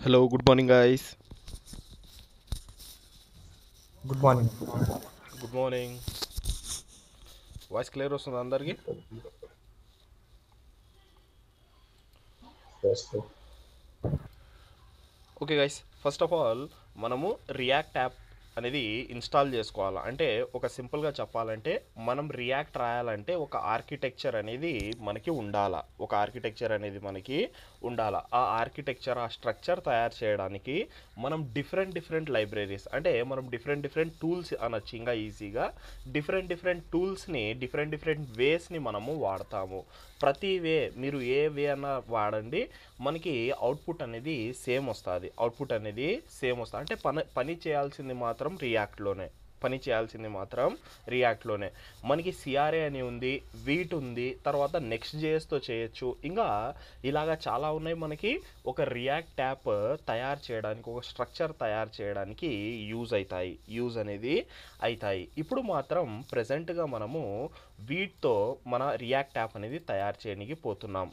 Hello, good morning, guys. Good morning. Good morning. Voice clear వస్తుంది అందరికి? Okay guys, first of all మనము react app అనేది install చేసుకోవాలా. అంటే ఒక సింపుల్గా చెప్పాలంటే మనం రియాక్ట్ రాయాలంటే ఒక ఆర్కిటెక్చర్ అనేది మనకి ఉండాలా. ఒక ఆర్కిటెక్చర్ అనేది మనకి ఉండాలా. ఆ ఆర్కిటెక్చర్, ఆ స్ట్రక్చర్ తయారు చేయడానికి మనం డిఫరెంట్ లైబ్రరీస్, అంటే మనం డిఫరెంట్ టూల్స్ అనొచ్చు. ఇంకా ఈజీగా డిఫరెంట్ టూల్స్ని, డిఫరెంట్ వేస్ని మనము వాడతాము. ప్రతి వే, మీరు ఏ వే అన్నా వాడండి, మనకి అవుట్పుట్ అనేది సేమ్ వస్తుంది. అంటే పని చేయాల్సింది మాత్రం రియాక్ట్లోనే. మనకి సిఆర్ఏ అని ఉంది, వీట్ ఉంది, తర్వాత నెక్స్ట్ జేఎస్తో చేయొచ్చు. ఇంకా ఇలాగా చాలా ఉన్నాయి. మనకి ఒక రియాక్ట్ యాప్ తయారు చేయడానికి, ఒక స్ట్రక్చర్ తయారు చేయడానికి యూజ్ అనేది అవుతాయి. ఇప్పుడు మాత్రం ప్రజెంట్గా మనము వీటితో మన రియాక్ట్ యాప్ అనేది తయారు చేయడానికి పోతున్నాం.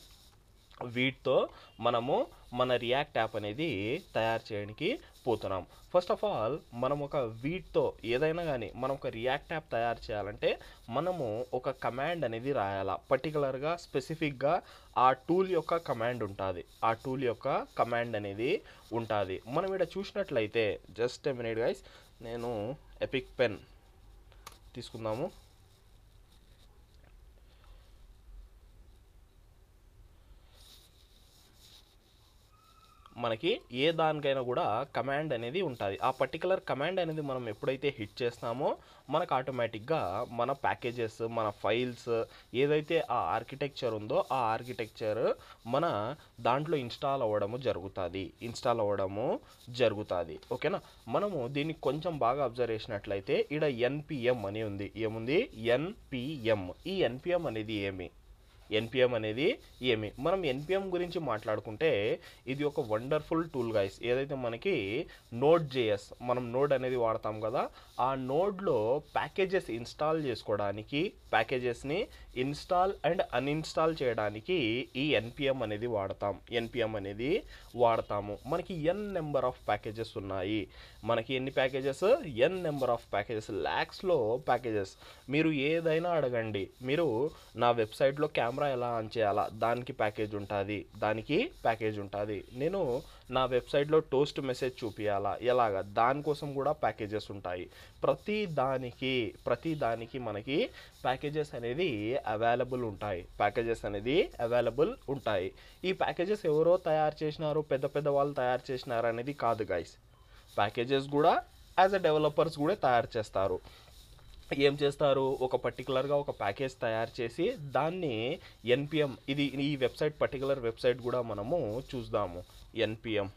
వీటితో మనము మన రియాక్ట్ యాప్ అనేది తయారు చేయడానికి పోతున్నాం. ఫస్ట్ ఆఫ్ ఆల్ మనం ఒక వీటితో ఏదైనా కానీ మనం ఒక రియాక్ట్ యాప్ తయారు చేయాలంటే మనము ఒక కమాండ్ అనేది రాయాలా. పర్టికులర్గా స్పెసిఫిక్గా ఆ టూల్ యొక్క కమాండ్ అనేది ఉంటుంది. మనం ఇక్కడ చూసినట్లయితే, జస్ట్ ఎ మినిట్ గైస్, నేను ఎపిక్ పెన్ తీసుకుందాము. మనకి ఏ దానికైనా కూడా కమాండ్ అనేది ఉంటుంది. ఆ పర్టికులర్ కమాండ్ అనేది మనం ఎప్పుడైతే హిట్ చేస్తామో మనకు ఆటోమేటిక్గా మన ప్యాకేజెస్, మన ఫైల్స్, ఏదైతే ఆ ఆర్కిటెక్చర్ ఉందో ఆ ఆర్కిటెక్చర్ మన దాంట్లో ఇన్స్టాల్ అవ్వడము జరుగుతుంది. ఓకేనా? మనము దీన్ని కొంచెం బాగా అబ్జర్వ్ చేసినట్లయితే ఇక్కడ ఎన్పిఎం అని ఉంది. ఏముంది? ఎన్పిఎం. ఈ ఎన్పిఎం అనేది మనం ఎన్పిఎం గురించి మాట్లాడుకుంటే ఇది ఒక వండర్ఫుల్ టూల్ గైస్. ఏదైతే మనకి నోడ్ జేఎస్, మనం నోడ్ అనేది వాడతాం కదా, ఆ నోడ్లో ప్యాకేజెస్ ఇన్స్టాల్ చేసుకోవడానికి, ప్యాకేజెస్ని ఇన్స్టాల్ అండ్ అన్ఇన్స్టాల్ చేయడానికి ఈ ఎన్పిఎం అనేది వాడతాము. మనకి ఎన్ నెంబర్ ఆఫ్ ప్యాకేజెస్ ఉన్నాయి. మనకి ఎన్ని packages? N number of packages, ల్యాక్స్లో ప్యాకేజెస్. మీరు ఏదైనా అడగండి, మీరు నా వెబ్సైట్లో కెమెరా ఎలా ఆన్ చేయాలా, దానికి ప్యాకేజ్ ఉంటుంది. నేను నా వెబ్సైట్లో టోస్ట్ మెసేజ్ చూపించాలా, ఎలాగా, దానికోసం కూడా ప్యాకేజెస్ ఉంటాయి. ప్రతి దానికి మనకి ప్యాకేజెస్ అనేది అవైలబుల్ ఉంటాయి. ఈ ప్యాకేజెస్ ఎవరో తయారు చేసినారు, పెద్ద వాళ్ళు తయారు చేసినారు అనేది కాదు గైస్. ప్యాకేజెస్ కూడా యాజ్ అ డెవలపర్స్ కూడా తయారు చేస్తారు. ఏం చేస్తారు? ఒక పర్టికులర్గా ఒక ప్యాకేజ్ తయారు చేసి దాన్ని ఎన్పిఎం, ఈ వెబ్సైట్, పర్టికులర్ వెబ్సైట్ కూడా మనము చూద్దాము. ఎన్పిఎం,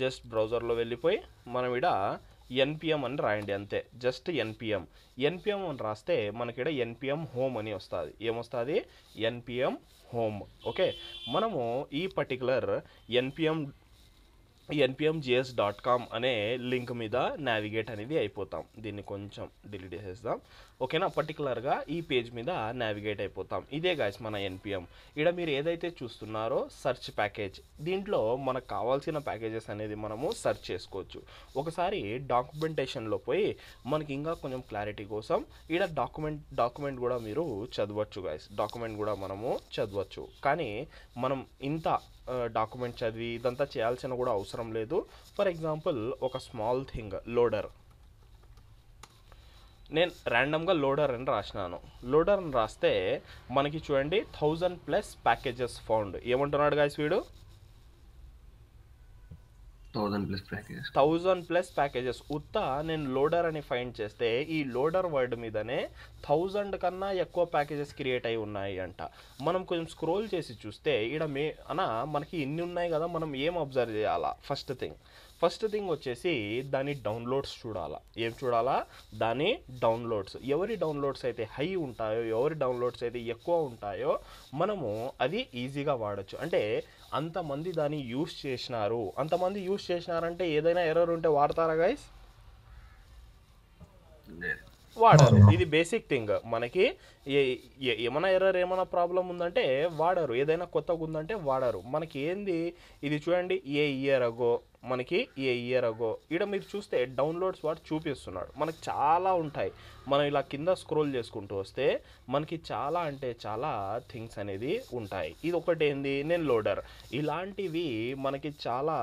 జస్ట్ బ్రౌజర్లో వెళ్ళిపోయి మనం ఇక్కడ ఎన్పిఎం అని రాయండి, అంతే. జస్ట్ ఎన్పిఎం అని రాస్తే మనకి ఇక్కడ ఎన్పిఎం హోమ్ అని వస్తుంది. ఏమొస్తుంది? NPM home. ఓకే, మనము ఈ పర్టికులర్ npmjs.com అనే లింక్ మీద నావిగేట్ అనేది అయిపోతాం. దీన్ని కొంచెం డిలీట్ చేసేద్దాం. ఓకేనా? పర్టికులర్గా ఈ పేజ్ మీద నావిగేట్ అయిపోతాం. ఇదే గాయస్ మన ఎన్పిఎం. ఇక్కడ మీరు ఏదైతే చూస్తున్నారో సెర్చ్ ప్యాకేజ్, దీంట్లో మనకు కావాల్సిన ప్యాకేజెస్ అనేది మనము సెర్చ్ చేసుకోవచ్చు. ఒకసారి డాక్యుమెంటేషన్లో పోయి మనకి ఇంకా కొంచెం క్లారిటీ కోసం ఇక్కడ డాక్యుమెంట్ కూడా మీరు చదవచ్చు గాయస్. డాక్యుమెంట్ కూడా మనము చదవచ్చు. కానీ మనం ఇంత డాక్యుమెంట్ చదివి ఇదంతా చేయాల్సిన కూడా అవసరం లేదు. ఫర్ ఎగ్జాంపుల్ ఒక స్మాల్ థింగ్, లోడర్. నేను ర్యాండమ్గా లోడర్ అని రాసినాను. లోడర్ అని రాస్తే మనకి చూడండి 1000+ ప్యాకేజెస్ ఫౌండ్. ఏమంటున్నాడు గాయస్ వీడు? 1000+ ప్యాకేజెస్. నేను లోడర్ అని ఫైండ్ చేస్తే ఈ లోడర్ వర్డ్ మీదనే 1000 కన్నా ఎక్కువ ప్యాకేజెస్ క్రియేట్ అయి ఉన్నాయి అంట. మనం కొంచెం స్క్రోల్ చేసి చూస్తే ఇక్కడ మనకి ఇన్ని ఉన్నాయి కదా, మనం ఏం అబ్జర్వ్ చేయాలా? ఫస్ట్ థింగ్ వచ్చేసి దాని డౌన్లోడ్స్ చూడాలా. ఏం చూడాలా? దాని డౌన్లోడ్స్. ఎవరి డౌన్లోడ్స్ అయితే హై ఉంటాయో, ఎవరి డౌన్లోడ్స్ అయితే ఎక్కువ ఉంటాయో మనము అది ఈజీగా వాడచ్చు. అంటే అంతమంది దాన్ని యూస్ చేసినారంటే ఏదైనా ఎర్రర్ ఉంటే వాడతారా గైస్? వాడరు. ఇది బేసిక్ థింగ్. మనకి ఏమైనా ఎర్రర్ ఏమైనా ప్రాబ్లం ఉందంటే వాడరు, ఏదైనా కొత్తగా ఉందంటే వాడరు. మనకి ఏంది ఇది చూడండి, మనకి ఏ ఇయర్ అగో ఇక్కడ మీరు చూస్తే డౌన్లోడ్స్ వాడు చూపిస్తున్నాడు. మనకి చాలా ఉంటాయి. మనం ఇలా కింద స్క్రోల్ చేసుకుంటూ వస్తే మనకి చాలా అంటే చాలా థింగ్స్ అనేది ఉంటాయి. ఇది ఒకటి ఏంది, నేను లోడర్, ఇలాంటివి మనకి చాలా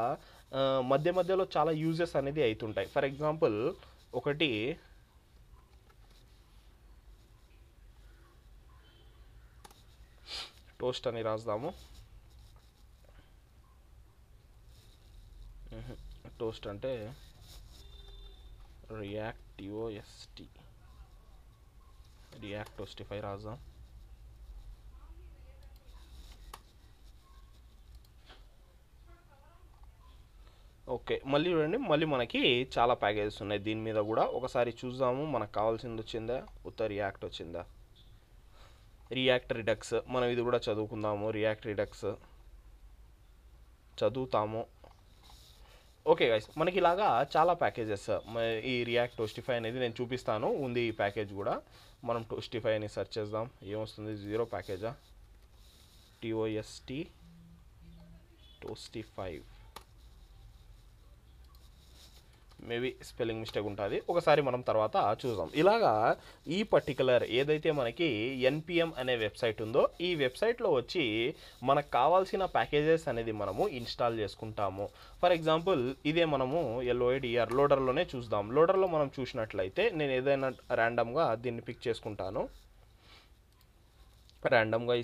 మధ్య మధ్యలో చాలా యూజెస్ అనేది అవుతుంటాయి. ఫర్ ఎగ్జాంపుల్ ఒకటి టోస్ట్ అని రాద్దాము. టోస్ట్ అంటే రియాక్ట్ టోస్టిఫై రాద్దాం. ఓకే, మళ్ళీ చూడండి, మళ్ళీ మనకి చాలా ప్యాకేజెస్ ఉన్నాయి. దీని మీద కూడా ఒకసారి చూద్దాము. మనకు కావాల్సింది వచ్చిందా, రియాక్ట్ వచ్చిందా, రియాక్ట్ రిడక్స్, మనం ఇది కూడా చదువుకుందాము. రియాక్ట్ రిడక్స్ చదువుతాము. ఓకే గైస్, మనకి ఇలాగా చాలా ప్యాకేజెస్, ఈ రియాక్ట్ టోస్టిఫై అనేది నేను చూపిస్తాను, ఉంది ఈ ప్యాకేజ్ కూడా. మనం టోస్టిఫై అని సెర్చ్ చేద్దాం. ఏమొస్తుంది, 0 ప్యాకేజా, టోస్టిఫై, మేబీ స్పెల్లింగ్ మిస్టేక్ ఉంటుంది, ఒకసారి మనం తర్వాత చూద్దాం. ఇలాగా ఈ పర్టికులర్ ఏదైతే మనకి ఎన్పిఎం అనే వెబ్సైట్ ఉందో, ఈ వెబ్సైట్లో వచ్చి మనకు కావాల్సిన ప్యాకేజెస్ అనేది మనము ఇన్స్టాల్ చేసుకుంటాము. ఫర్ ఎగ్జాంపుల్ ఇదే మనము LOADR లోడర్లోనే చూద్దాం. లోడర్లో మనం చూసినట్లయితే నేను ఏదైనా ర్యాండమ్గా దీన్ని పిక్ చేసుకుంటాను. ర్యాండమ్గా ఈ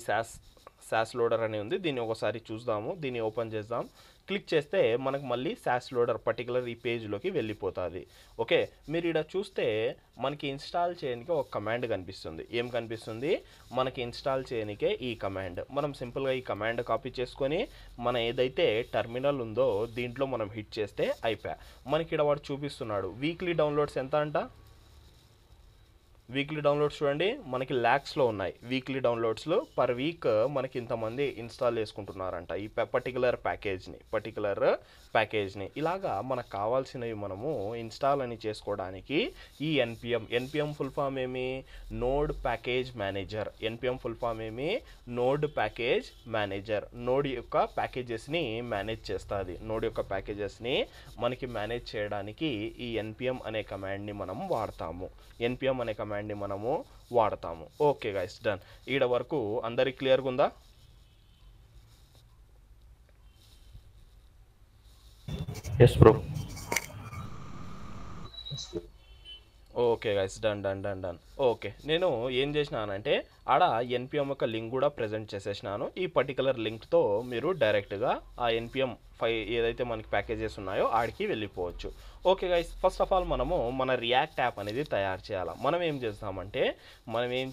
శాస్ లోడర్ అని ఉంది, దీన్ని ఒకసారి చూద్దాము. దీన్ని ఓపెన్ చేద్దాం. క్లిక్ చేస్తే మనకు మళ్ళీ శాస్ లోడర్ పర్టికులర్ ఈ పేజ్లోకి వెళ్ళిపోతుంది. ఓకే, మీరు ఇక్కడ చూస్తే మనకి ఇన్స్టాల్ చేయడానికి ఒక కమాండ్ కనిపిస్తుంది. ఏం కనిపిస్తుంది, మనకి ఇన్స్టాల్ చేయడానికే ఈ కమాండ్. మనం సింపుల్గా ఈ కమాండ్ కాపీ చేసుకొని మన ఏదైతే టెర్మినల్ ఉందో దీంట్లో మనం హిట్ చేస్తే అయిపోయా. మనకి ఇక్కడ వాడు చూపిస్తున్నాడు వీక్లీ డౌన్లోడ్స్ ఎంత అంట. వీక్లీ డౌన్లోడ్స్ చూడండి, మనకి ల్యాక్స్లో ఉన్నాయి. వీక్లీ డౌన్లోడ్స్లో పర్ వీక్ మనకి ఇంతమంది ఇన్స్టాల్ చేసుకుంటున్నారంట ఈ పర్టికులర్ ప్యాకేజ్ని. ఇలాగా మనకు కావాల్సినవి మనము ఇన్స్టాల్ అని చేసుకోవడానికి ఈ ఎన్పిఎం ఫుల్ ఫామ్ ఏమి, node package manager. NPM full form ఏమి, నోడ్ ప్యాకేజ్ మేనేజర్. నోడ్ యొక్క ప్యాకేజెస్ని మేనేజ్ చేస్తుంది. నోడ్ యొక్క ప్యాకేజెస్ని మనకి మేనేజ్ చేయడానికి ఈ ఎన్పిఎం అనే కమాండ్ని మనం వాడతాము. Okay guys, done. ఈడ వరకు అందరికి క్లియర్గా ఉందా? Yes bro. Okay guys, done. Okay, నేను ఏం చేసినానంటే ఆడ ఎన్పిఎం యొక్క లింక్ కూడా ప్రజెంట్ చేసేసినాను. ఈ పర్టికులర్ లింక్తో మీరు డైరెక్ట్గా ఆ ఎన్పిఎం ఏదైతే మనకి ప్యాకేజెస్ ఉన్నాయో ఆడికి వెళ్ళిపోవచ్చు. Okay guys, first of all మనము మన రియాక్ట్ యాప్ అనేది తయారు చేయాలి. మనం ఏం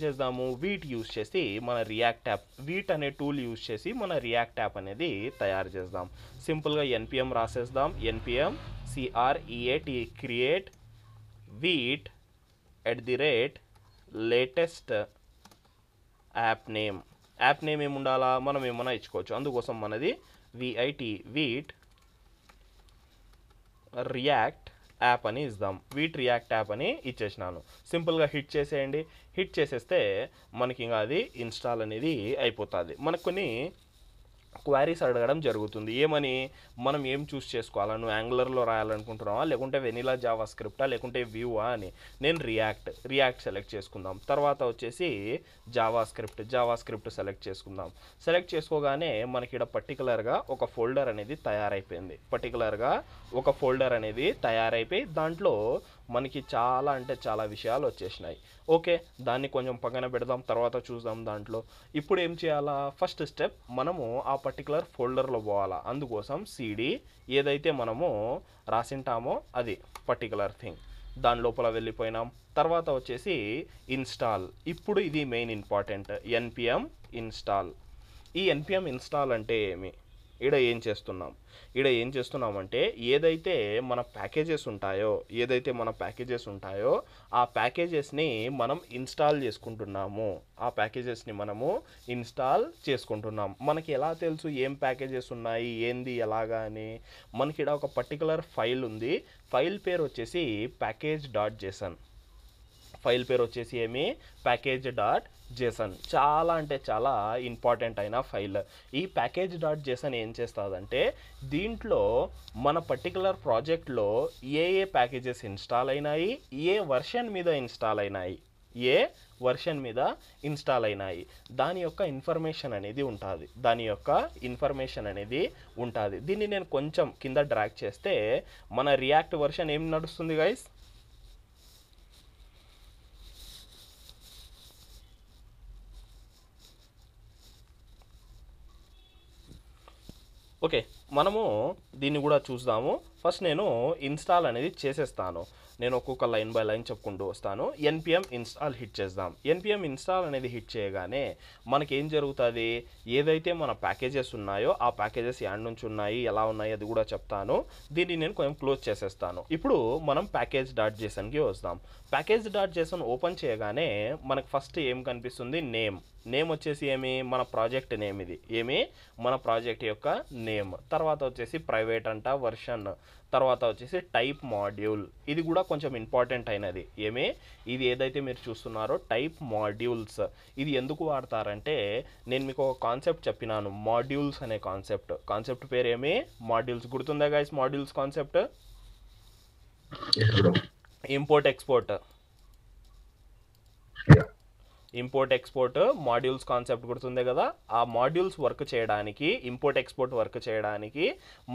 చేద్దాము, వీట్ యూజ్ చేసి మన రియాక్ట్ యాప్, వీట్ అనే టూల్ యూజ్ చేసి మన రియాక్ట్ యాప్ అనేది తయారు చేద్దాం. సింపుల్గా ఎన్పిఎం రాసేద్దాం. Npm CREAT create Vite @latest app name. App name ఏమి ఉండాలా, మనం ఏమన్నా ఇచ్చుకోవచ్చు. అందుకోసం మనది వీట్ రియాక్ట్ యాప్ అని ఇద్దాం. వీట్ రియాక్ట్ యాప్ అని ఇచ్చేసినాను. సింపుల్గా హిట్ చేసేయండి. హిట్ చేసేస్తే మనకి ఇంకా అది ఇన్స్టాల్ అనేది అయిపోతుంది. మనకు కొన్ని క్వారీస్ అడగడం జరుగుతుంది. ఏమని, మనం ఏం చూస్ చేసుకోవాలా, నువ్వు యాంగులర్లో రాయాలనుకుంటున్నావా, లేకుంటే వెనిలా జావా స్క్రిప్టా, లేకుంటే వ్యూవా అని. నేను రియాక్ట్ సెలెక్ట్ చేసుకుందాం. తర్వాత వచ్చేసి జావా స్క్రిప్ట్ సెలెక్ట్ చేసుకుందాం. సెలెక్ట్ చేసుకోగానే మనకి ఇక్కడ పర్టికులర్గా ఒక ఫోల్డర్ అనేది తయారైపోయి దాంట్లో మనకి చాలా అంటే చాలా విషయాలు వచ్చేసినాయి. ఓకే, దాన్ని కొంచెం పక్కన పెడదాం, తర్వాత చూద్దాం. దాంట్లో ఇప్పుడు ఏం చేయాలా, ఫస్ట్ స్టెప్ మనము ఆ పర్టికులర్ ఫోల్డర్లో పోవాలా. అందుకోసం CD ఏదైతే మనము రాసింటామో అది పర్టికులర్ థింగ్ దాని లోపల వెళ్ళిపోయినాం. తర్వాత వచ్చేసి ఇన్స్టాల్. ఇప్పుడు ఇది మెయిన్ ఇంపార్టెంట్, npm ఇన్స్టాల్. ఈ npm ఇన్స్టాల్ అంటే ఏమి, ఈడ ఏం చేస్తున్నామంటే ఏదైతే మన ప్యాకేజెస్ ఉంటాయో ఆ ప్యాకేజెస్ని మనం ఇన్స్టాల్ చేసుకుంటున్నాం. మనకి ఎలా తెలుసు ఏం ప్యాకేజెస్ ఉన్నాయి, ఏంది, ఎలాగా అని. మనకి ఇక్కడ ఒక పర్టికులర్ ఫైల్ ఉంది. ఫైల్ పేరు వచ్చేసి package.json. ఫైల్ పేరు వచ్చేసి ఏమి ప్యాకేజ్ డాట్ జేసన్. చాలా అంటే చాలా ఇంపార్టెంట్ అయిన ఫైల్. ఈ ప్యాకేజ్ డాట్ జేసన్ ఏం చేస్తుందంటే దీంట్లో మన పర్టికులర్ ప్రాజెక్ట్లో ఏ ప్యాకేజెస్ ఇన్స్టాల్ అయినాయి, ఏ వర్షన్ మీద ఇన్స్టాల్ అయినాయి, ఏ వర్షన్ మీద ఇన్స్టాల్ అయినాయి, దాని యొక్క ఇన్ఫర్మేషన్ అనేది ఉంటుంది. దీన్ని నేను కొంచెం కింద డ్రాగ్ చేస్తే మన రియాక్ట్ వర్షన్ ఏం నడుస్తుంది గైస్? ఓకే, మనము దీన్ని కూడా చూద్దాము. ఫస్ట్ నేను ఇన్స్టాల్ అనేది చేసేస్తాను. నేను ఒక్కొక్క లైన్ బై లైన్ చెప్పుకుంటూ వస్తాను. npm ఇన్స్టాల్ హిట్ చేద్దాం. npm ఇన్స్టాల్ అనేది హిట్ చేయగానే మనకేం జరుగుతుంది, ఏదైతే మన ప్యాకేజెస్ ఉన్నాయో ఆ ప్యాకేజెస్ యాడ్ నుంచి ఉన్నాయి, ఎలా ఉన్నాయి అది కూడా చెప్తాను. దీన్ని నేను కొంచెం క్లోజ్ చేసేస్తాను. ఇప్పుడు మనం ప్యాకేజ్ డాట్ జేసన్కి వస్తాం. ప్యాకేజ్ డాట్ జేసన్ ఓపెన్ చేయగానే మనకు ఫస్ట్ ఏం కనిపిస్తుంది, నేమ్ వచ్చేసి ఏమి, మన ప్రాజెక్ట్ నేమ్. ఇది ఏమి, మన ప్రాజెక్ట్ యొక్క నేమ్. తర్వాత వచ్చేసి ప్రైవేట్ అంట, వర్షన్, తర్వాత వచ్చేసి టైప్ మాడ్యూల్. ఇది కూడా కొంచెం ఇంపార్టెంట్ అయినది. ఇది ఏదైతే మీరు చూస్తున్నారో టైప్ మాడ్యూల్స్, ఇది ఎందుకు వాడతారంటే నేను మీకు ఒక కాన్సెప్ట్ చెప్పినాను, మాడ్యూల్స్ అనే కాన్సెప్ట్ పేరు ఏమి, మాడ్యూల్స్. గుర్తుందా guys modules concept? Import export modules concept గుర్తుందే కదా. ఆ మాడ్యూల్స్ వర్క్ చేయడానికి, ఇంపోర్ట్ ఎక్స్పోర్ట్ వర్క్ చేయడానికి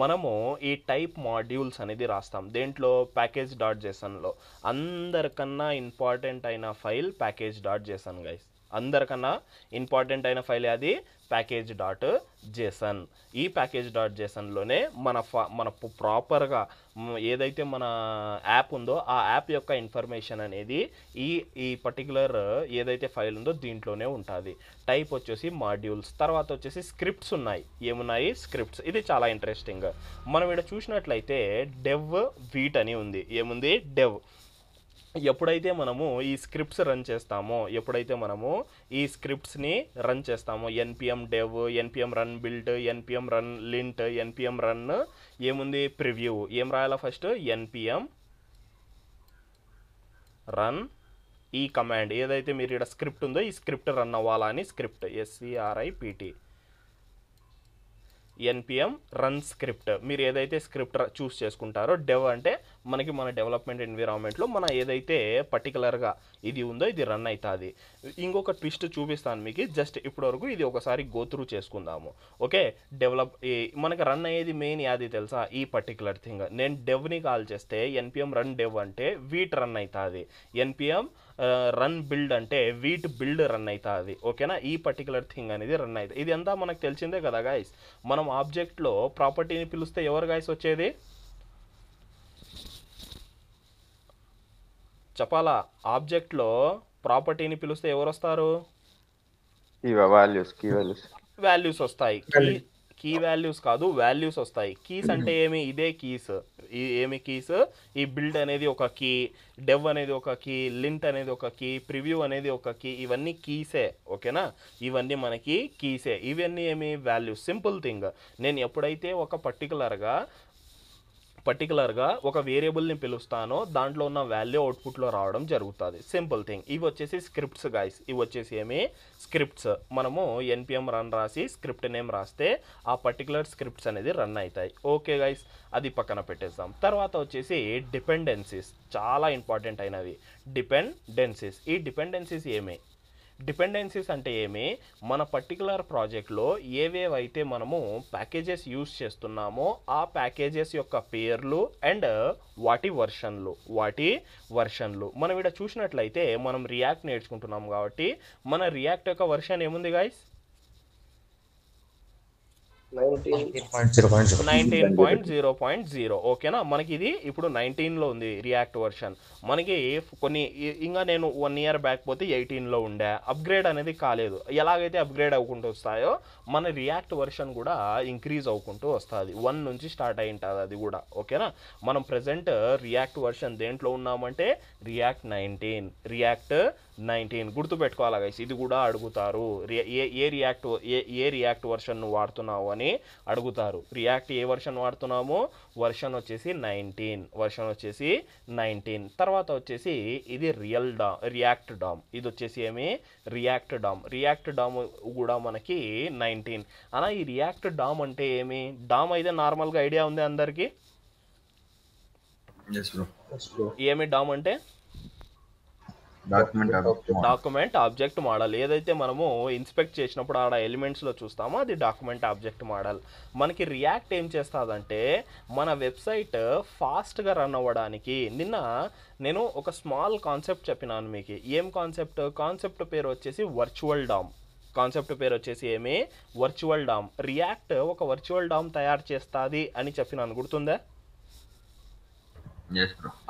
మనము ఈ టైప్ మాడ్యూల్స్ అనేది రాస్తాం. దేంట్లో? ప్యాకేజ్ డాట్ జేసన్లో. అందరికన్నా ఇంపార్టెంట్ అయిన file package dot JSON guys. అందరికన్నా ఇంపార్టెంట్ అయిన ఫైల్ అది ప్యాకేజ్ డాట్ జేసన్. ఈ ప్యాకేజ్ డాట్ జేసన్లోనే మన ప్రాపర్గా ఏదైతే మన యాప్ ఉందో ఆ యాప్ యొక్క ఇన్ఫర్మేషన్ అనేది ఈ పర్టికులర్ ఏదైతే ఫైల్ ఉందో దీంట్లోనే ఉంటుంది. టైప్ వచ్చేసి మాడ్యూల్స్. తర్వాత వచ్చేసి స్క్రిప్ట్స్ ఉన్నాయి. ఏమున్నాయి? స్క్రిప్ట్స్. ఇది చాలా ఇంట్రెస్టింగ్. మనం ఇక్కడ చూసినట్లయితే డెవ్ వీట్ అని ఉంది. ఏముంది? డెవ్. ఎప్పుడైతే మనము ఈ స్క్రిప్ట్స్ రన్ చేస్తామో, npm dev, npm run build, npm run lint, npm run ఏముంది? ప్రివ్యూ. ఏం రాయాలా ఫస్ట్? npm రన్ ఈ కమాండ్. ఏదైతే మీరు ఇక్కడ స్క్రిప్ట్ ఉందో ఈ స్క్రిప్ట్ రన్ అవ్వాలా అని script, SCRIPT, npm run script. మీరు ఏదైతే స్క్రిప్ట్ చూస్ చేసుకుంటారో, డెవ్ అంటే మనకి మన డెవలప్మెంట్ ఎన్విరాన్మెంట్లో మన ఏదైతే పర్టికులర్గా ఇది ఉందో ఇది రన్ అవుతుంది. ఇంకొక ట్విస్ట్ చూపిస్తాను మీకు. జస్ట్ ఇప్పటివరకు ఇది ఒకసారి గో త్రూ చేసుకుందాము. ఓకే, మనకి రన్ అయ్యేది మెయిన్ యాది తెలుసా? ఈ పర్టికులర్ థింగ్. నేను డెవ్ని కాల్ చేస్తే npm రన్ డెవ్ అంటే వీట్ రన్ అవుతుంది. npm రన్ బిల్డ్ అంటే వీట్ బిల్డ్ రన్ అవుతుంది. ఓకేనా? ఈ పర్టికులర్ థింగ్ అనేది రన్ అవుతుంది. ఇది అంతా మనకు తెలిసిందే కదా గైస్. మనం ఆబ్జెక్ట్లో ప్రాపర్టీని పిలిస్తే ఎవరు గైస్ వచ్చేది? చెప్పాలా? ఆబ్జెక్ట్లో ప్రాపర్టీని పిలిస్తే ఎవరు వస్తారు? వాల్యూస్ వస్తాయి. కీ వాల్యూస్ కాదు, వాల్యూస్ వస్తాయి. కీస్ అంటే ఏమి? ఇదే కీస్. ఏమి కీస్? ఈ బిల్డ్ అనేది ఒక కీ, డెవ్ అనేది ఒక కీ, లింట్ అనేది ఒక కీ, ప్రివ్యూ అనేది ఒక కీ. ఇవన్నీ కీసే. ఓకేనా? ఇవన్నీ మనకి కీసే. ఇవన్నీ ఏమి? వాల్యూస్. Simple thing. నేను ఎప్పుడైతే ఒక పర్టికులర్గా ఒక వేరియబుల్ని పిలుస్తానో దాంట్లో ఉన్న వాల్యూ అవుట్పుట్లో రావడం జరుగుతుంది. Simple thing. ఇవి వచ్చేసి స్క్రిప్ట్స్ గైస్. ఇవి వచ్చేసి ఏమి? స్క్రిప్ట్స్. మనము npm రన్ రాసి స్క్రిప్ట్ నేమ్ రాస్తే ఆ పర్టికులర్ స్క్రిప్ట్స్ అనేది రన్ అవుతాయి. ఓకే గైస్, అది పక్కన పెట్టేద్దాం. తర్వాత వచ్చేసి డిపెండెన్సీస్. చాలా ఇంపార్టెంట్ అయినవి డిపెండెన్సీస్. ఈ డిపెండెన్సీస్ డిపెండెన్సీస్ అంటే ఏమి? మన పర్టికులర్ ప్రాజెక్ట్లో ఏవేవైతే మనము ప్యాకేజెస్ యూస్ చేస్తున్నామో ఆ ప్యాకేజెస్ యొక్క పేర్లు అండ్ వాటి వర్షన్లు. మనం ఇక్కడ చూసినట్లయితే మనం రియాక్ట్ నేర్చుకుంటున్నాం కాబట్టి మన రియాక్ట్ యొక్క వర్షన్ ఏముంది గైస్? 19.0.0. ఓకేనా? మనకి ఇది ఇప్పుడు 19లో ఉంది రియాక్ట్ వర్షన్. మనకి కొన్ని ఇంకా నేను 1 year బ్యాక్ పోతే 18లో ఉండే. అప్గ్రేడ్ అనేది కాలేదు. ఎలాగైతే అప్గ్రేడ్ అవ్వకుంటూ వస్తాయో మన రియాక్ట్ వర్షన్ కూడా ఇంక్రీజ్ అవ్వకుంటూ వస్తుంది. 1 నుంచి స్టార్ట్ అయి ఉంటుంది అది కూడా. ఓకేనా? మనం ప్రజెంట్ రియాక్ట్ వర్షన్ దేంట్లో ఉన్నామంటే రియాక్ట్ 19 గుర్తుపెట్టుకోవాలి గైస్, ఇది కూడా అడుగుతారు. ఏ రియాక్ట్ వర్షన్ నువ్వు వాడుతున్నావు అని అడుగుతారు. రియాక్ట్ ఏ వర్షన్ వాడుతున్నాము, వర్షన్ వచ్చేసి 19. తర్వాత వచ్చేసి ఇది రియాక్ట్ డామ్, ఇది వచ్చేసి ఏమి రియాక్ట్ డామ్ కూడా మనకి 19. అలా ఈ రియాక్ట్ డామ్ అంటే ఏమి, డామ్ అయితే నార్మల్గా ఐడియా ఉంది అందరికీ. ఏమి డామ్ అంటే డాక్యుమెంట్ ఆబ్జెక్ట్ మోడల్. ఏదైతే మనము ఇన్స్పెక్ట్ చేసినప్పుడు ఆడ ఎలిమెంట్స్లో చూస్తామో అది డాక్యుమెంట్ ఆబ్జెక్ట్ మోడల్. మనకి రియాక్ట్ ఏం చేస్తుందంటే మన వెబ్సైట్ ఫాస్ట్గా రన్ అవ్వడానికి, నిన్న నేను ఒక స్మాల్ కాన్సెప్ట్ చెప్పినాను మీకు. ఏం కాన్సెప్ట్ పేరు వచ్చేసి వర్చువల్ డామ్. కాన్సెప్ట్ పేరు వచ్చేసి ఏమి, వర్చువల్ డామ్. రియాక్ట్ ఒక వర్చువల్ డామ్ తయారు చేస్తుంది అని చెప్పినాను, గుర్తుందా?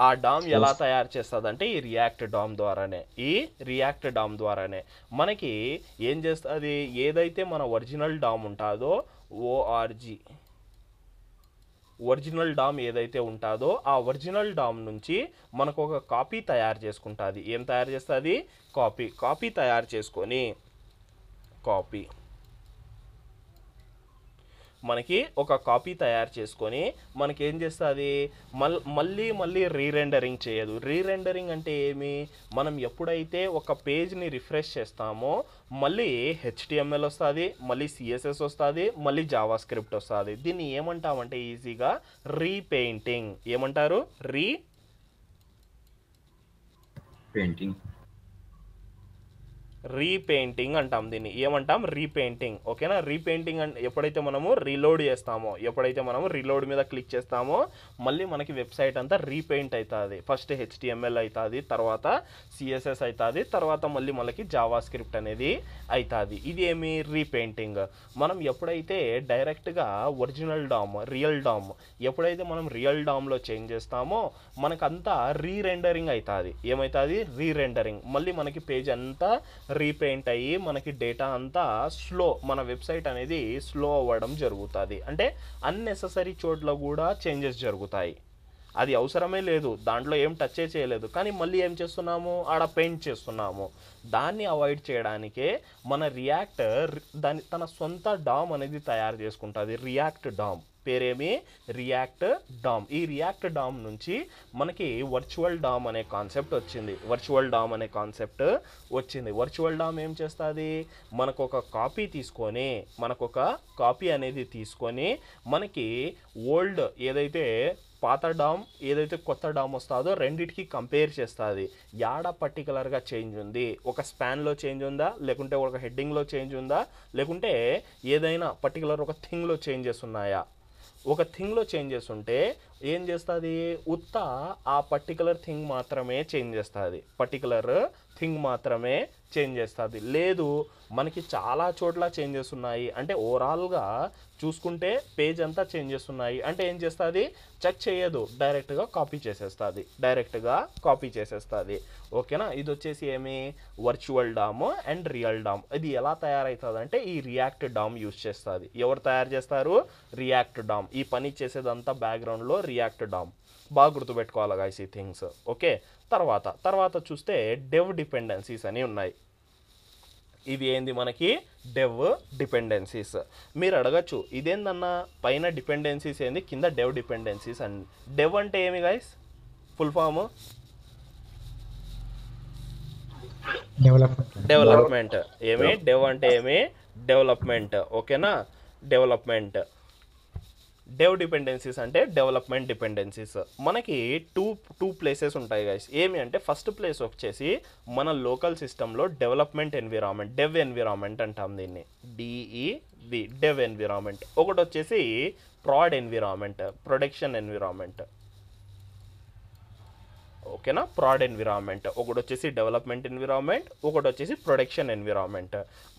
ఆ డామ్ ఎలా తయారు చేస్తుంది అంటే ఈ రియాక్ట్ డామ్ ద్వారానే మనకి ఏం చేస్తుంది, ఏదైతే మన ఒరిజినల్ డామ్ ఉంటుందో ఒరిజినల్ డామ్ ఏదైతే ఉంటుందో ఆ ఒరిజినల్ డామ్ నుంచి మనకు ఒక కాపీ తయారు చేసుకుంటుంది. ఏం తయారు చేస్తుంది, కాపీ తయారు చేసుకొని మనకి ఒక కాపీ తయారు చేసుకొని మనకి ఏం చేస్తుంది, మళ్ళీ రీరెండరింగ్ చేయదు. రీరెండరింగ్ అంటే ఏమి, మనం ఎప్పుడైతే ఒక పేజ్ని రిఫ్రెష్ చేస్తామో మళ్ళీ HTML వస్తుంది, మళ్ళీ CSS వస్తుంది, మళ్ళీ జావా స్క్రిప్ట్ వస్తుంది. దీన్ని ఏమంటామంటే ఈజీగా రీపెయింటింగ్. ఏమంటారు, రీపెయింటింగ్ అంటాం. దీన్ని ఏమంటాం, రీపెయింటింగ్. ఓకేనా, రీపెయింటింగ్ అంటే ఎప్పుడైతే మనము రీలోడ్ చేస్తామో, ఎప్పుడైతే మనము రీలోడ్ మీద క్లిక్ చేస్తామో మళ్ళీ మనకి వెబ్సైట్ అంతా రీపెయింట్ అవుతుంది. ఫస్ట్ HTML అవుతుంది, తర్వాత CSS అవుతుంది, తర్వాత మళ్ళీ మనకి జావా స్క్రిప్ట్ అనేది అవుతుంది. ఇది ఏమి, రీపెయింటింగ్. మనం ఎప్పుడైతే డైరెక్ట్గా ఒరిజినల్ డామ్ ఎప్పుడైతే మనం రియల్ డామ్లో చేంజ్ చేస్తామో మనకంతా రీరెండరింగ్ అవుతుంది. ఏమవుతుంది, రీరెండరింగ్. మళ్ళీ మనకి పేజ్ అంతా రీపెయింట్ అయ్యి మనకి డేటా అంతా మన వెబ్సైట్ అనేది స్లో అవ్వడం జరుగుతుంది. అంటే అన్నెసెసరీ చోట్ల కూడా చేంజెస్ జరుగుతాయి. అది అవసరమే లేదు, దాంట్లో ఏం టచ్ చేయలేదు, కానీ మళ్ళీ ఏం చేస్తున్నాము, ఆడ పెయింట్ చేస్తున్నాము. దాన్ని అవాయిడ్ చేయడానికే మన రియాక్ట్ తన సొంత డామ్ అనేది తయారు చేసుకుంటుంది. రియాక్ట్ డామ్ పేరేమి, రియాక్ట్ డామ్. ఈ రియాక్ట్ డామ్ నుంచి మనకి వర్చువల్ డామ్ అనే కాన్సెప్ట్ వచ్చింది. వర్చువల్ డామ్ ఏం చేస్తుంది, మనకు ఒక కాపీ అనేది తీసుకొని మనకి ఓల్డ్ ఏదైతే పాత డామ్ ఏదైతే కొత్త డామ్ వస్తుందో రెండింటికి కంపేర్ చేస్తుంది. యాడ పర్టికులర్గా చేంజ్ ఉంది, ఒక స్పాన్లో చేంజ్ ఉందా, లేకుంటే ఒక హెడ్డింగ్లో చేంజ్ ఉందా, లేకుంటే ఏదైనా పర్టికులర్ ఒక థింగ్లో చేంజెస్ ఉన్నాయా. ఒక థింగ్లో చేంజెస్ ఉంటే ఏం చేస్తుంది, ఆ పర్టికులర్ థింగ్ మాత్రమే చేంజ్ చేస్తుంది. లేదు మనకి చాలా చోట్ల చేంజెస్ ఉన్నాయి అంటే ఓవరాల్గా చూసుకుంటే పేజ్ అంతా చేంజెస్ ఉన్నాయి అంటే ఏం చేస్తుంది, చెక్ చేయదు, డైరెక్ట్గా కాపీ చేసేస్తుంది. ఓకేనా, ఇది వచ్చేసి ఏమి, virtual DOM and real DOM. ఇది ఎలా తయారవుతుంది అంటే ఈ రియాక్ట్ డామ్ యూజ్ చేస్తుంది. ఎవరు తయారు చేస్తారు, రియాక్ట్ డామ్. ఈ పని చేసేదంతా బ్యాక్గ్రౌండ్లో రియాక్ట్ డామ్. బాగా గుర్తుపెట్టుకోవాలి గైస్ ఈ థింగ్స్. ఓకే, తర్వాత చూస్తే డెవ్ డిపెండెన్సీస్ అని ఉన్నాయి. ఇవి ఏంది మనకి, డెవ్ డిపెండెన్సీస్. మీరు అడగచ్చు ఇదేందన్నా పైన డిపెండెన్సీస్ ఏంది, కింద డెవ్ డిపెండెన్సీస్ అని. డెవ్ అంటే ఏమి గైస్, ఫుల్ ఫామ్ డెవలప్మెంట్. ఏమి డెవ్ అంటే ఏమి, డెవలప్మెంట్. ఓకేనా, డెవలప్మెంట్. డెవ్ డిపెండెన్సీస్ అంటే డెవలప్మెంట్ డిపెండెన్సీస్. మనకి టూ ప్లేసెస్ ఉంటాయి గైస్. ఏమి అంటే ఫస్ట్ ప్లేస్ వచ్చేసి మన లోకల్ సిస్టంలో డెవలప్మెంట్ ఎన్విరాన్మెంట్, డెవ్ ఎన్విరాన్మెంట్ అంటాం దీన్ని, DEV, డెవ్ ఎన్విరాన్మెంట్. ఒకటి వచ్చేసి ప్రాడ్ ఎన్విరాన్మెంట్, ప్రొడక్షన్ ఎన్విరాన్మెంట్. ఓకేనా, ప్రాడ్ ఎన్విరాన్మెంట్. ఒకటి వచ్చేసి డెవలప్మెంట్ ఎన్విరాన్మెంట్, ఒకటి వచ్చేసి ప్రొడక్షన్ ఎన్విరాన్మెంట్.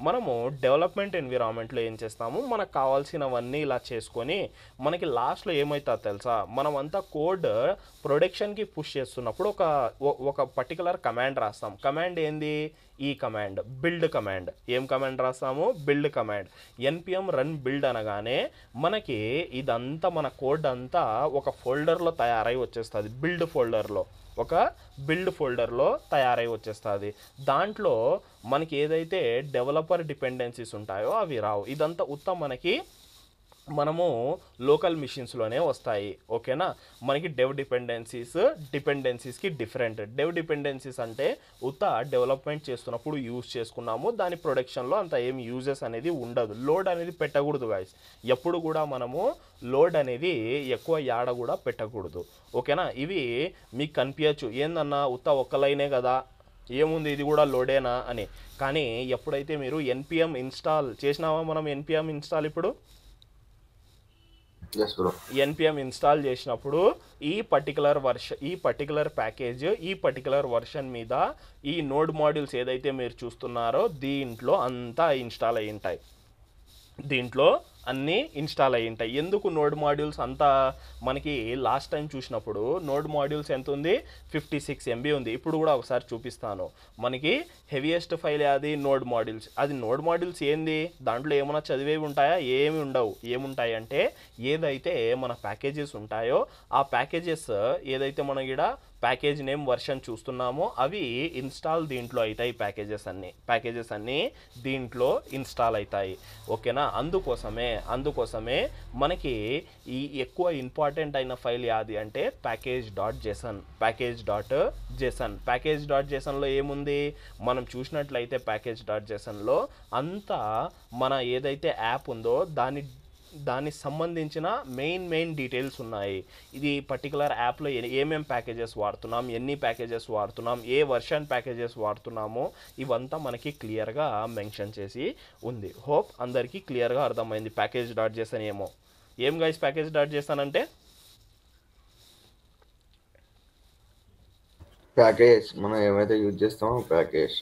మనము డెవలప్మెంట్ ఎన్విరాన్మెంట్లో ఏం చేస్తాము, మనకు కావాల్సినవన్నీ ఇలా చేసుకొని మనకి లాస్ట్లో ఏమవుతుందో తెలుసా, మనమంతా కోడ్ ప్రొడక్షన్కి పుష్ చేస్తున్నప్పుడు ఒక పర్టికులర్ కమాండ్ రాస్తాం. కమాండ్ ఏంది, ఈ కమాండ్ బిల్డ్ కమాండ్. ఏం కమాండ్ రాస్తాము? Build command. npm run build అనగానే మనకి ఇదంతా మన కోడ్ అంతా ఒక ఫోల్డర్లో తయారై వచ్చేస్తుంది. బిల్డ్ ఫోల్డర్లో, ఒక బిల్డ్ ఫోల్డర్లో తయారై వచ్చేస్తుంది. దాంట్లో మనకి ఏదైతే డెవలపర్ డిపెండెన్సీస్ ఉంటాయో అవి రావు. ఇదంతా మనకి మనము లోకల్ మిషన్స్లోనే వస్తాయి. ఓకేనా? మనకి డిపెండెన్సీస్కి డిఫరెంట్. డిపెండెన్సీస్ అంటే డెవలప్మెంట్ చేస్తున్నప్పుడు యూజ్ చేసుకున్నాము, దాని ప్రొడక్షన్లో అంత ఏం యూజెస్ అనేది ఉండదు. లోడ్ అనేది పెట్టకూడదు గాయస్. ఎప్పుడు కూడా మనము లోడ్ అనేది ఎక్కువ యాడ కూడా పెట్టకూడదు. ఓకేనా? ఇవి మీకు కనిపించచ్చు, ఏందన్నా ఒక్క లైనే కదా, ఏముంది ఇది కూడా లోడేనా అని. కానీ ఎప్పుడైతే మీరు npm ఇన్స్టాల్ చేసినామా, మనం npm ఇన్స్టాల్ ఇప్పుడు npm ఇన్స్టాల్ చేసినప్పుడు ఈ పర్టికులర్ ప్యాకేజ్, ఈ పర్టికులర్ వర్షన్ మీద ఈ నోడ్ మాడ్యూల్స్ ఏదైతే మీరు చూస్తున్నారో దీంట్లో అంతా ఇన్స్టాల్ అయ్యి ఉంటాయి. దీంట్లో అన్నీ ఇన్స్టాల్ అయ్యి ఉంటాయి. ఎందుకు నోడ్ మాడ్యూల్స్ అంతా? మనకి లాస్ట్ టైం చూసినప్పుడు నోడ్ మాడ్యూల్స్ ఎంత ఉంది? 56 MB ఉంది. ఇప్పుడు కూడా ఒకసారి చూపిస్తాను. మనకి హెవియెస్ట్ ఫైల్ అది నోడ్ మాడ్యూల్స్. అది నోడ్ మాడ్యూల్స్ ఏంది? దాంట్లో ఏమైనా చదివేవి ఉంటాయా? ఏమి ఉండవు. ఏముంటాయి అంటే ఏదైతే మన ప్యాకేజెస్ ఉంటాయో ఆ ప్యాకేజెస్ ఏదైతే మనం ఇక్కడ ప్యాకేజ్ నేమ్ వర్షన్ చూస్తున్నామో అవి ఇన్స్టాల్ దీంట్లో అవుతాయి. ప్యాకేజెస్ అన్నీ దీంట్లో ఇన్స్టాల్ అవుతాయి. ఓకేనా? అందుకోసమే మనకి ఈ ఎక్కువ ఇంపార్టెంట్ అయిన ఫైల్ యాది అంటే ప్యాకేజ్.json. ఏముంది? మనం చూసినట్లయితే ప్యాకేజ్.jsonలో అంతా మన ఏదైతే యాప్ ఉందో దానికి సంబంధించిన మెయిన్ డీటెయిల్స్ ఉన్నాయి. ఇది పర్టికులర్ యాప్లో ఏమేం ప్యాకేజెస్ వాడుతున్నాం, ఎన్ని ప్యాకేజెస్ వాడుతున్నాం, ఏ వర్షన్ ప్యాకేజెస్ వాడుతున్నామో ఇవంతా మనకి క్లియర్గా మెన్షన్ చేసి ఉంది. హోప్ అందరికీ క్లియర్గా అర్థమైంది. ప్యాకేజ్.json ఏం గైస్ ప్యాకేజ్.json అంటే? ప్యాకేజ్ మనం ఏమైతే యూజ్ చేస్తామో ప్యాకేజ్.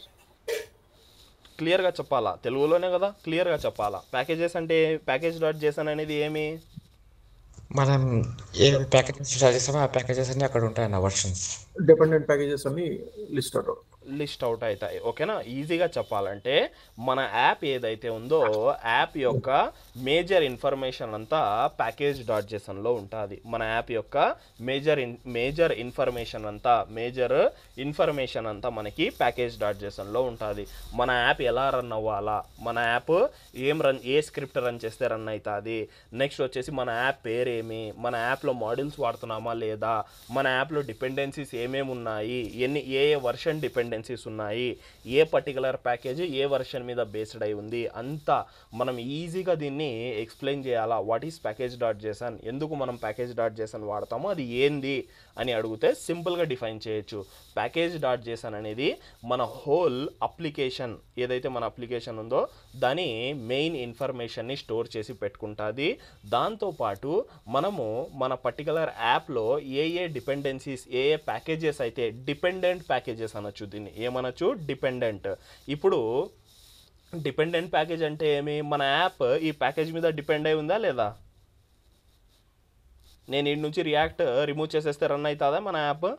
క్లియర్గా చెప్పాలా? తెలుగులోనే కదా, క్లియర్గా చెప్పాలా. ప్యాకేజెస్ అంటే ప్యాకేజ్.json అనేది ఏమి? మనం ఏ ప్యాకేజెస్ ఇన్స్టాల్ చేస్తామో ఆ ప్యాకేజెస్ అన్ని అక్కడ ఉంటాయి అన్న వర్షన్స్. డిపెండెంట్ ప్యాకేజెస్ అన్ని లిస్ట్ అవుట్ అవుతాయి. ఓకేనా? ఈజీగా చెప్పాలంటే మన యాప్ ఏదైతే ఉందో యాప్ యొక్క మేజర్ ఇన్ఫర్మేషన్ అంతా ప్యాకేజ్.jsonలో ఉంటుంది. మన యాప్ యొక్క మేజర్ ఇన్ఫర్మేషన్ అంతా మనకి ప్యాకేజ్.jsonలో ఉంటుంది. మన యాప్ ఎలా రన్ అవ్వాలా, మన యాప్ ఏ స్క్రిప్ట్ రన్ చేస్తే రన్ అవుతుంది, నెక్స్ట్ వచ్చేసి మన యాప్ పేరేమి, మన యాప్లో మాడ్యూల్స్ వాడుతున్నామా లేదా, మన యాప్లో డిపెండెన్సీస్ ఏమేమి ఉన్నాయి, ఏ వర్షన్ డిపెండెన్సీస్ ఉన్నాయి, ఏ పర్టికులర్ ప్యాకేజ్ ఏ వర్షన్ మీద బేస్డ్ అయి ఉంది, అంతా మనం ఈజీగా దీన్ని ఎక్స్ప్లెయిన్ చేయాలా. వాట్ ఈస్ ప్యాకేజ్.json, ఎందుకు మనం ప్యాకేజ్.json వాడతామో, అది ఏంది అని అడిగితే సింపుల్గా డిఫైన్ చేయొచ్చు. ప్యాకేజ్.json అనేది మన హోల్ అప్లికేషన్ ఏదైతే మన అప్లికేషన్ ఉందో దాని మెయిన్ ఇన్ఫర్మేషన్ని స్టోర్ చేసి పెట్టుకుంటుంది. దాంతోపాటు మనము మన పర్టికులర్ యాప్లో ఏ డిపెండెన్సీస్ ఏ ప్యాకేజెస్ అయితే డిపెండెంట్ ప్యాకేజెస్ అనొచ్చు. దీన్ని ఏమనొచ్చు? డిపెండెంట్. ఇప్పుడు డిపెండెంట్ ప్యాకేజ్ అంటే ఏమి? మన యాప్ ఈ ప్యాకేజ్ మీద డిపెండ్ అయి ఉందా లేదా? నేను ఈ నుంచి రియాక్ట్ రిమూవ్ చేసేస్తే రన్ అవుతుందా మన యాప్?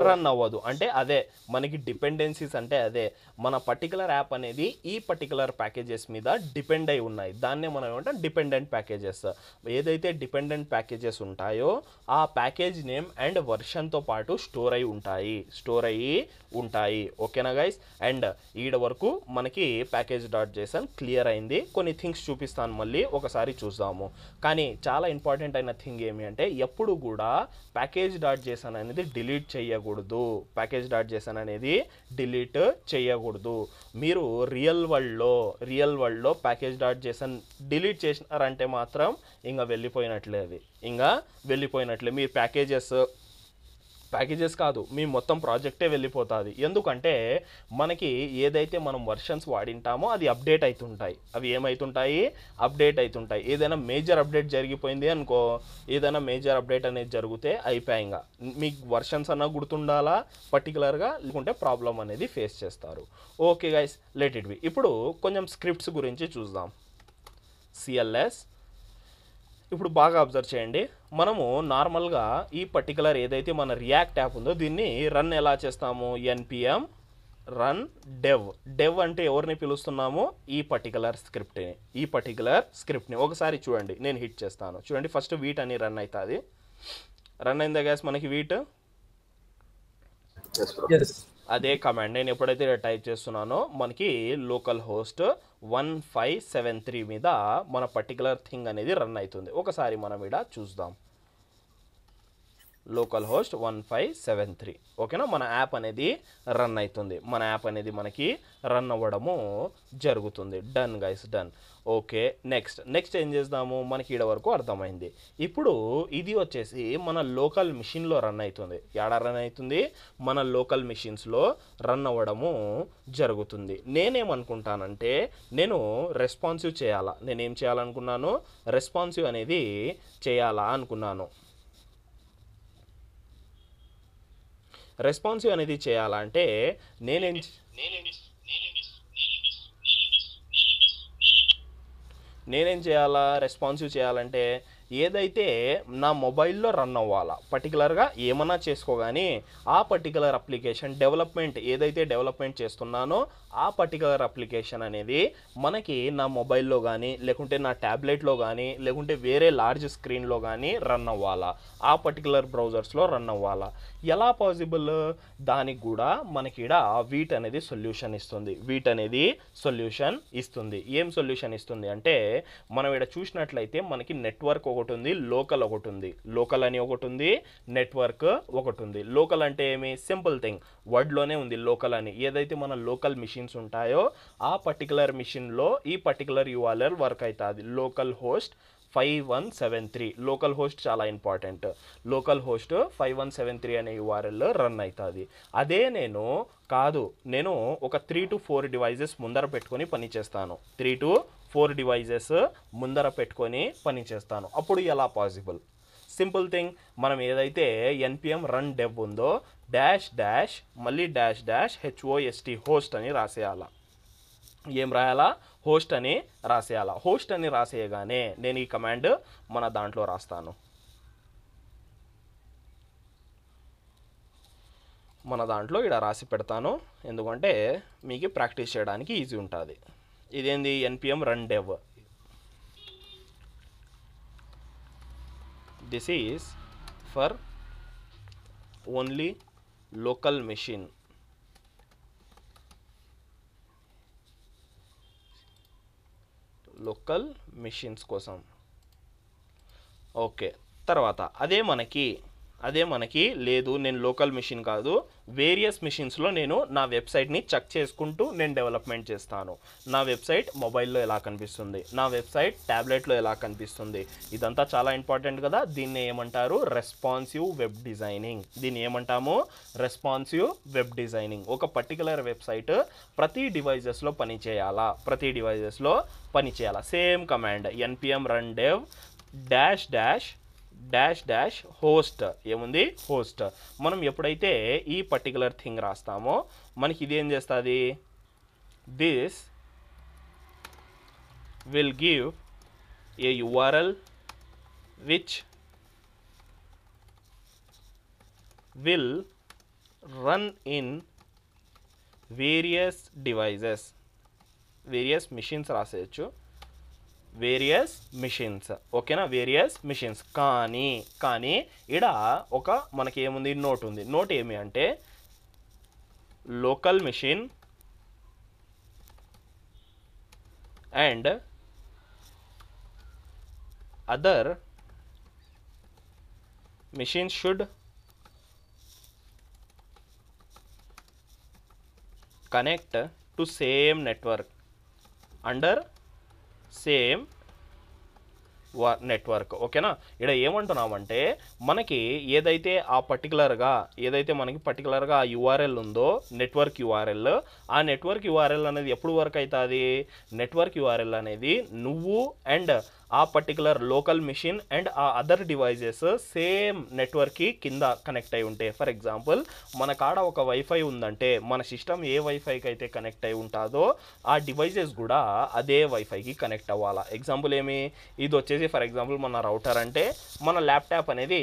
రన్ అవ్వదు. అంటే అదే మనకి డిపెండెన్సీస్ అంటే అదే మన పర్టికులర్ యాప్ అనేది ఈ పర్టికులర్ ప్యాకేజెస్ మీద డిపెండ్ అయి ఉన్నాయి. దాన్నే మనం ఏమంటాం? Dependent packages. ఏదైతే డిపెండెంట్ ప్యాకేజెస్ ఉంటాయో ఆ ప్యాకేజ్ నేమ్ అండ్ వర్షన్తో పాటు స్టోర్ అయి ఉంటాయి. ఓకేనా గైస్? అండ్ ఈడ వరకు మనకి ప్యాకేజ్.json క్లియర్ అయింది. కొన్ని థింగ్స్ చూపిస్తాను, మళ్ళీ ఒకసారి చూద్దాము. కానీ చాలా ఇంపార్టెంట్ అయిన థింగ్ ఏమి అంటే ఎప్పుడు కూడా ప్యాకేజ్.json అనేది డిలీట్ చేయకూడదు. ప్యాకేజ్.json అనేది డిలీట్ చేయకూడదు. మీరు రియల్ వరల్డ్లో ప్యాకేజ్.json డిలీట్ చేసినారంటే మాత్రం ఇంకా వెళ్ళిపోయినట్లే. మీరు ప్యాకేజెస్ కాదు, మీ మొత్తం ప్రాజెక్టే వెళ్ళిపోతుంది. ఎందుకంటే మనకి ఏదైతే మనం వర్షన్స్ వాడింటామో అది అప్డేట్ అవుతుంటాయి. అవి ఏమవుతుంటాయి? అప్డేట్ అవుతుంటాయి. ఏదైనా మేజర్ అప్డేట్ జరిగిపోయింది అనుకో, ఏదైనా మేజర్ అప్డేట్ అనేది జరిగితే అయిపోయి ఇంకా మీకు వర్షన్స్ అన్నా గుర్తుండాలా పర్టికులర్గా, లేకుంటే ప్రాబ్లం అనేది ఫేస్ చేస్తారు. Okay guys, let it be. ఇప్పుడు కొంచెం స్క్రిప్ట్స్ గురించి చూద్దాం. CLS ఇప్పుడు బాగా అబ్జర్వ్ చేయండి. మనము నార్మల్గా ఈ పర్టికులర్ ఏదైతే మన రియాక్ట్ యాప్ ఉందో దీన్ని రన్ ఎలా చేస్తాము? npm రన్ డెవ్ అంటే ఎవరిని పిలుస్తున్నాము, ఈ పర్టికులర్ స్క్రిప్ట్ని ఒకసారి చూడండి, నేను హిట్ చేస్తాను చూడండి. ఫస్ట్ వీట్ అని రన్ అవుతుంది. రన్ అయిందా గ్యాస్ మనకి వీట్? అదే కమాండ్ నేను ఎప్పుడైతే టైప్ చేస్తున్నానో మనకి లోకల్ హోస్ట్ 1573 మీద మన పర్టికులర్ థింగ్ అనేది రన్ అవుతుంది. ఒకసారి మనం ఇక్కడ చూద్దాం. లోకల్ హోస్ట్ 1573 ఓకేనా, మన యాప్ అనేది రన్ అవుతుంది. మన యాప్ అనేది మనకి రన్ అవ్వడము జరుగుతుంది. Done guys, done. Okay, next ఏం చేద్దాము, మనకి ఈడ వరకు అర్థమైంది. ఇప్పుడు ఇది వచ్చేసి మన లోకల్ మిషన్లో రన్ అవుతుంది. ఎక్కడ రన్ అవుతుంది, మన లోకల్ మిషన్స్లో రన్ అవ్వడము జరుగుతుంది. నేనేమనుకుంటానంటే నేను రెస్పాన్సివ్ చేయాలా, నేనేం చేయాలనుకున్నాను, రెస్పాన్సివ్ అనేది చేయాలా అనుకున్నాను. రెస్పాన్సివ్ అనేది చేయాలంటే నేనేం చేయాలా, రెస్పాన్సివ్ చేయాలంటే ఏదైతే నా మొబైల్లో రన్ అవ్వాలా, పర్టికులర్గా ఏమన్నా చేసుకోగాని ఆ పర్టికులర్ అప్లికేషన్ డెవలప్మెంట్ ఏదైతే డెవలప్మెంట్ చేస్తున్నానో ఆ పర్టికులర్ అప్లికేషన్ అనేది మనకి నా మొబైల్లో కానీ లేకుంటే నా ట్యాబ్లెట్లో కానీ లేకుంటే వేరే లార్జ్ స్క్రీన్లో కానీ రన్ అవ్వాలా, ఆ పర్టికులర్ బ్రౌజర్స్లో రన్ అవ్వాలా. ఎలా పాసిబుల్, దానికి కూడా మనకి ఇక్కడ వీట్ అనేది సొల్యూషన్ ఇస్తుంది. ఏం సొల్యూషన్ ఇస్తుంది అంటే మనం ఇక్కడ చూసినట్లయితే మనకి నెట్వర్క్ ఒకటి ఉంది, లోకల్ ఒకటి ఉంది. లోకల్ అని ఒకటి ఉంది, నెట్వర్క్ ఒకటి ఉంది. లోకల్ అంటే ఏమి, సింపుల్ థింగ్, వర్డ్లోనే ఉంది లోకల్ అని. ఏదైతే మన లోకల్ మిషన్స్ ఉంటాయో ఆ పర్టికులర్ మిషన్లో ఈ పర్టికులర్ URL వర్క్ అవుతుంది. లోకల్ హోస్ట్ 5173 లోకల్ హోస్ట్ చాలా ఇంపార్టెంట్. లోకల్ హోస్ట్ 5173 అనే URL రన్ అవుతుంది. అదే నేను ఒక 3 to 4 డివైజెస్ ముందర పెట్టుకొని పని చేస్తాను. 3 to 4 డివైజెస్ ముందర పెట్టుకొని పని చేస్తాను. అప్పుడు ఎలా పాసిబుల్, సింపుల్ థింగ్, మనం ఏదైతే npm రన్ డెవ్ ఉందో మళ్ళీ host హోస్ట్ అని రాసేయాలా. ఏం రాయాలా, హోస్ట్ అని రాసేయాలా. హోస్ట్ అని రాసేయగానే నేను ఈ కమాండ్ మన దాంట్లో రాస్తాను. మన దాంట్లో ఇక్కడ రాసి పెడతాను, ఎందుకంటే మీకు ప్రాక్టీస్ చేయడానికి ఈజీ ఉంటుంది. ఇదేంది, npm run dev. This is for only local machine. Local machines కోసం. ఓకే, తర్వాత అదే మనకి లేదు, నేను లోకల్ మిషన్ కాదు, వేరియస్ మిషన్స్లో నేను నా వెబ్సైట్ని చెక్ చేసుకుంటూ నేను డెవలప్మెంట్ చేస్తాను. నా వెబ్సైట్ మొబైల్లో ఎలా కనిపిస్తుంది, నా వెబ్సైట్ ట్యాబ్లెట్లో ఎలా కనిపిస్తుంది, ఇదంతా చాలా ఇంపార్టెంట్ కదా. దీన్ని ఏమంటారు, రెస్పాన్సివ్ వెబ్ డిజైనింగ్. ఒక పర్టికులర్ వెబ్సైట్ ప్రతి డివైజెస్లో పనిచేయాలా. Same command npm run dev host. ఏముంది, హోస్ట్. మనం ఎప్పుడైతే ఈ పర్టికులర్ థింగ్ రాస్తామో మనకి ఇది ఏం చేస్తుంది, this will give a URL which will run in various devices. Various machines రాసేయచ్చు, వేరియస్ మిషన్స్. ఓకేనా, వేరియస్ మిషన్స్. కానీ ఇక్కడ ఒక మనకి ఏముంది, నోట్ ఉంది. నోట్ ఏమి అంటే local machine and other machines should connect to same network under same network. ఓకేనా, ఇక్కడ ఏమంటున్నామంటే మనకి ఏదైతే మనకి పర్టికులర్గా ఆ URL ఉందో నెట్వర్క్ URL, ఆ నెట్వర్క్ URL అనేది ఎప్పుడు వర్క్ అవుతుంది, నెట్వర్క్ URL అనేది నువ్వు అండ్ ఆ పర్టికులర్ లోకల్ మిషన్ అండ్ ఆ అదర్ డివైజెస్ సేమ్ నెట్వర్క్కి కింద కనెక్ట్ అయి ఉంటే, ఫర్ ఎగ్జాంపుల్ మన కాడ ఒక వైఫై ఉందంటే మన సిస్టమ్ ఏ వైఫైకి అయితే కనెక్ట్ అయి ఉంటుందో ఆ డివైజెస్ కూడా అదే వైఫైకి కనెక్ట్ అవ్వాలా. ఎగ్జాంపుల్ ఏమి, ఇది వచ్చేసి ఫర్ ఎగ్జాంపుల్ మన రౌటర్ అంటే మన ల్యాప్టాప్ అనేది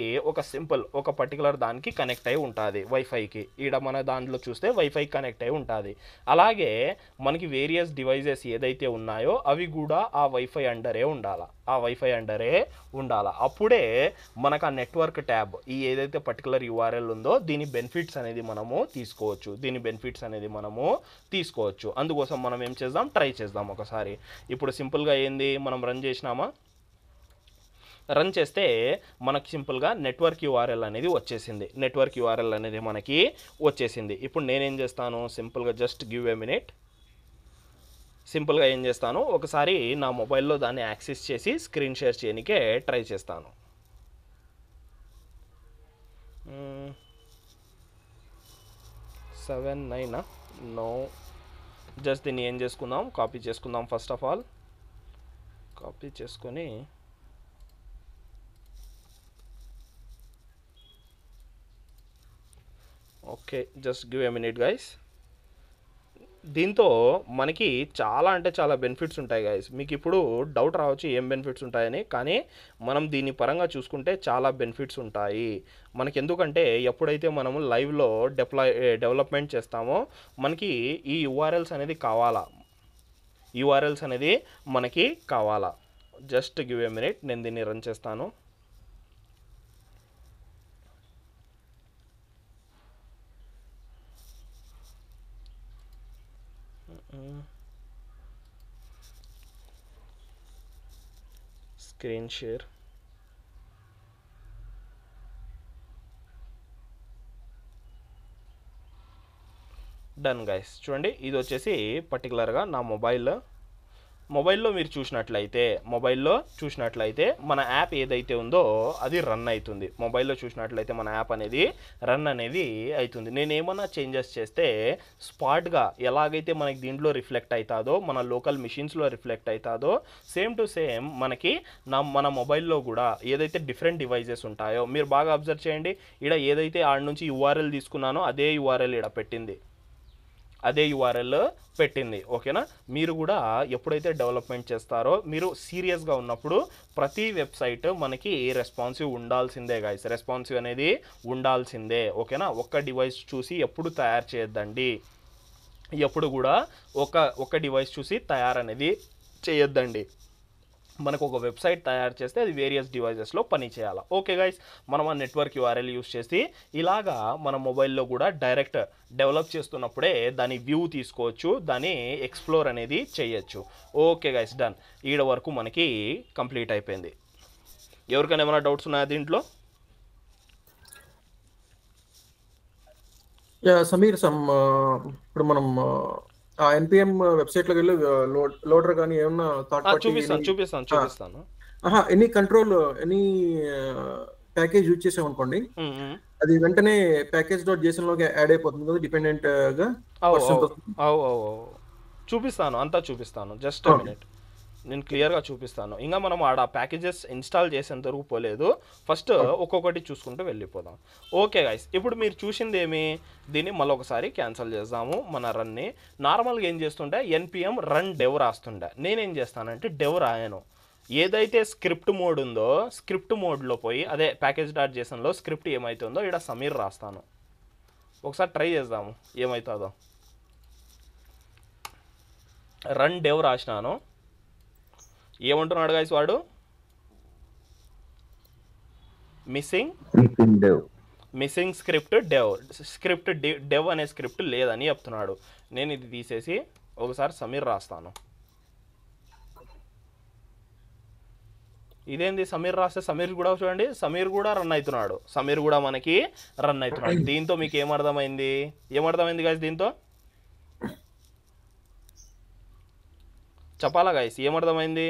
ఒక పర్టికులర్ దానికి కనెక్ట్ అయి ఉంటుంది వైఫైకి. ఈడ మన దాంట్లో చూస్తే వైఫై కనెక్ట్ అయి ఉంటుంది. అలాగే మనకి వేరియస్ డివైజెస్ ఏదైతే ఉన్నాయో అవి కూడా ఆ వైఫై అండరే ఉండాలా. అప్పుడే మనకు ఆ నెట్వర్క్ ట్యాబ్ ఈ ఏదైతే పర్టికులర్ యూఆర్ఎల్ ఉందో దీని బెనిఫిట్స్ అనేది మనము తీసుకోవచ్చు. అందుకోసం మనం ఏం చేద్దాం, ట్రై చేద్దాం ఒకసారి. ఇప్పుడు సింపుల్గా ఏంది, మనం రన్ చేసినామా, రన్ చేస్తే మనకు సింపుల్గా నెట్వర్క్ యూఆర్ఎల్ అనేది వచ్చేసింది. ఇప్పుడు నేనేం చేస్తాను, సింపుల్గా జస్ట్ గివ్ ఏ మినిట్. సింపుల్గా ఏం చేస్తాను, ఒకసారి నా మొబైల్లో దాన్ని యాక్సెస్ చేసి స్క్రీన్ షేర్ చేయడానికే ట్రై చేస్తాను. 7 9 నో, జస్ట్ దీన్ని ఏం చేసుకుందాం, కాపీ చేసుకుందాం. ఫస్ట్ ఆఫ్ ఆల్ కాపీ చేసుకొని okay, just give a minute guys. దీంతో మనకి చాలా అంటే చాలా బెనిఫిట్స్ ఉంటాయి గైస్. మీకు ఇప్పుడు డౌట్ రావచ్చు ఏం బెనిఫిట్స్ ఉంటాయని, కానీ మనం దీని పరంగా చూసుకుంటే చాలా బెనిఫిట్స్ ఉంటాయి మనకి. ఎందుకంటే ఎప్పుడైతే మనము లైవ్లో డెవలప్మెంట్ చేస్తామో మనకి ఈ యూఆర్ఎల్స్ అనేది మనకి కావాలా. జస్ట్ గివ్ ఏ మినిట్, నేను దీన్ని రన్ చేస్తాను. Screen share, done guys. చూడండి, ఇది వచ్చేసి పర్టికులర్గా నా మొబైల్లో మీరు చూసినట్లయితే మన యాప్ ఏదైతే ఉందో అది రన్ అవుతుంది. మన యాప్ అనేది రన్ అవుతుంది. నేను ఏమన్నా చేంజెస్ చేస్తే స్పాట్గా ఎలాగైతే మనకి దీంట్లో రిఫ్లెక్ట్ అవుతుందో, మన లోకల్ మిషన్స్లో రిఫ్లెక్ట్ అవుతుందో, సేమ్ టు సేమ్ మనకి మన మొబైల్లో కూడా ఏదైతే డిఫరెంట్ డివైజెస్ ఉంటాయో మీరు బాగా అబ్జర్వ్ చేయండి. ఇక్కడ ఏదైతే ఆడ నుంచి యూఆర్ఎల్ తీసుకున్నానో అదే యూఆర్ఎల్ ఇక్కడ పెట్టింది. ఓకేనా, మీరు కూడా ఎప్పుడైతే డెవలప్మెంట్ చేస్తారో మీరు సీరియస్గా ఉన్నప్పుడు ప్రతి వెబ్సైట్ మనకి రెస్పాన్సివ్ ఉండాల్సిందే గైస్, రెస్పాన్సివ్ అనేది ఉండాల్సిందే. ఓకేనా, ఒక్క డివైస్ చూసి ఎప్పుడు తయారు చేయొద్దండి, ఎప్పుడు కూడా ఒక డివైస్ చూసి తయారు అనేది చేయొద్దండి. మనకు ఒక వెబ్సైట్ తయారు చేస్తే అది వేరియస్ డివైజెస్లో పని చేయాలి. ఓకే గైస్, మనం ఆ నెట్వర్క్ యూఆర్ఎల్ యూస్ చేసి ఇలాగా మన మొబైల్లో కూడా డైరెక్ట్ డెవలప్ చేస్తున్నప్పుడే దాని వ్యూ తీసుకోవచ్చు, దాన్ని ఎక్స్ప్లోర్ అనేది చేయొచ్చు. Okay guys, done. ఈడ వరకు మనకి కంప్లీట్ అయిపోయింది. ఎవరికైనా ఏమైనా డౌట్స్ ఉన్నాయా దీంట్లో? సమీర్, ఇప్పుడు మనం ఆ ఎన్పిఎం వెబ్సైట్లోకి వెళ్ళి లోడర్ కానీ ఏమన్నా థర్డ్ పార్టీ చూపిస్తాను. Any control any package use చేసామనుకోండి, అది వెంటనే package.json లోకి యాడ్ అయిపోతుంది కదా డిపెండెంట్ గా. చూపిస్తాను జస్ట్ మినిట్, నేను క్లియర్గా చూపిస్తాను. ఇంకా మనం ఆడ ప్యాకేజెస్ ఇన్స్టాల్ చేసేంత వరకు పోలేదు, ఫస్ట్ ఒక్కొక్కటి చూసుకుంటూ వెళ్ళిపోదాం. ఓకే గైస్, ఇప్పుడు మీరు చూసింది ఏమి, దీన్ని మళ్ళీ ఒకసారి క్యాన్సిల్ చేద్దాము. మన రన్ని నార్మల్గా ఏం చేస్తుంటే npm రన్ డెవ్ రాస్తుండే, నేనేం చేస్తానంటే డెవ్ రాయను. ఏదైతే స్క్రిప్ట్ మోడ్ ఉందో స్క్రిప్ట్ మోడ్లో పోయి అదే package.jsonలో స్క్రిప్ట్ ఏమవుతుందో ఇక్కడ సమీర్ రాస్తాను. ఒకసారి ట్రై చేద్దాము ఏమవుతుందో. రన్ డెవ్ రాసినాను. ఏమంటున్నాడు గైస్ వాడు, మిస్సింగ్ స్క్రిప్ట్ డెవ్ అనే స్క్రిప్ట్ లేదని చెప్తున్నాడు. నేను ఇది తీసేసి ఒకసారి సమీర్ రాస్తాను. ఇదేంది సమీర్ రాస్తే సమీర్ కూడా చూడండి, సమీర్ కూడా రన్ అవుతున్నాడు. దీంతో మీకు ఏమర్థమైంది గైస్? దీంతో చెప్పాలా గైస్, ఏమర్థమైంది?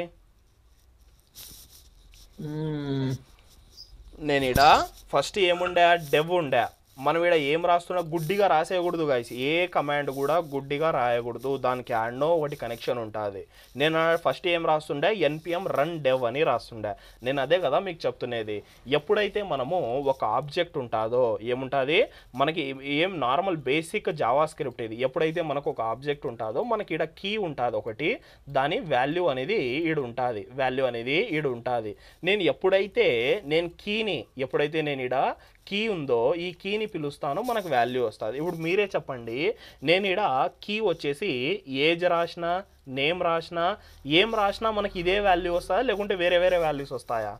నేను ఇక్కడ ఫస్ట్ ఏముండే, డెవ్ ఉండే, మనం ఇక్కడ ఏం రాస్తున్నా గుడ్డిగా రాసేయకూడదు గైస్. ఏ కమాండ్ కూడా గుడ్డిగా రాయకూడదు, దానికి యాడ్నో ఒకటి కనెక్షన్ ఉంటుంది. నేను ఫస్ట్ ఏం రాస్తుండే, npm run dev అని రాస్తుండే. నేను అదే కదా మీకు చెప్తున్నది. ఎప్పుడైతే మనము ఒక ఆబ్జెక్ట్ ఉంటుందో ఏముంటుంది మనకి, ఏం నార్మల్ బేసిక్ జావా స్క్రిప్ట్ ఇది. ఎప్పుడైతే మనకు ఒక ఆబ్జెక్ట్ ఉంటుందో మనకి ఇక్కడ కీ ఉంటుంది ఒకటి, దాని వాల్యూ అనేది ఈడు ఉంటుంది. నేను ఎప్పుడైతే నేను ఈడ కీ ఉందో ఈ కీని పిలుస్తాను, మనకు వాల్యూ వస్తుంది. ఇప్పుడు మీరే చెప్పండి, నేను ఈడ కీ వచ్చేసి ఏజ్ రాసిన, నేమ్ రాసిన, ఏం రాసినా మనకి ఇదే వాల్యూ వస్తుందా లేకుంటే వేరే వేరే వాల్యూస్ వస్తాయా?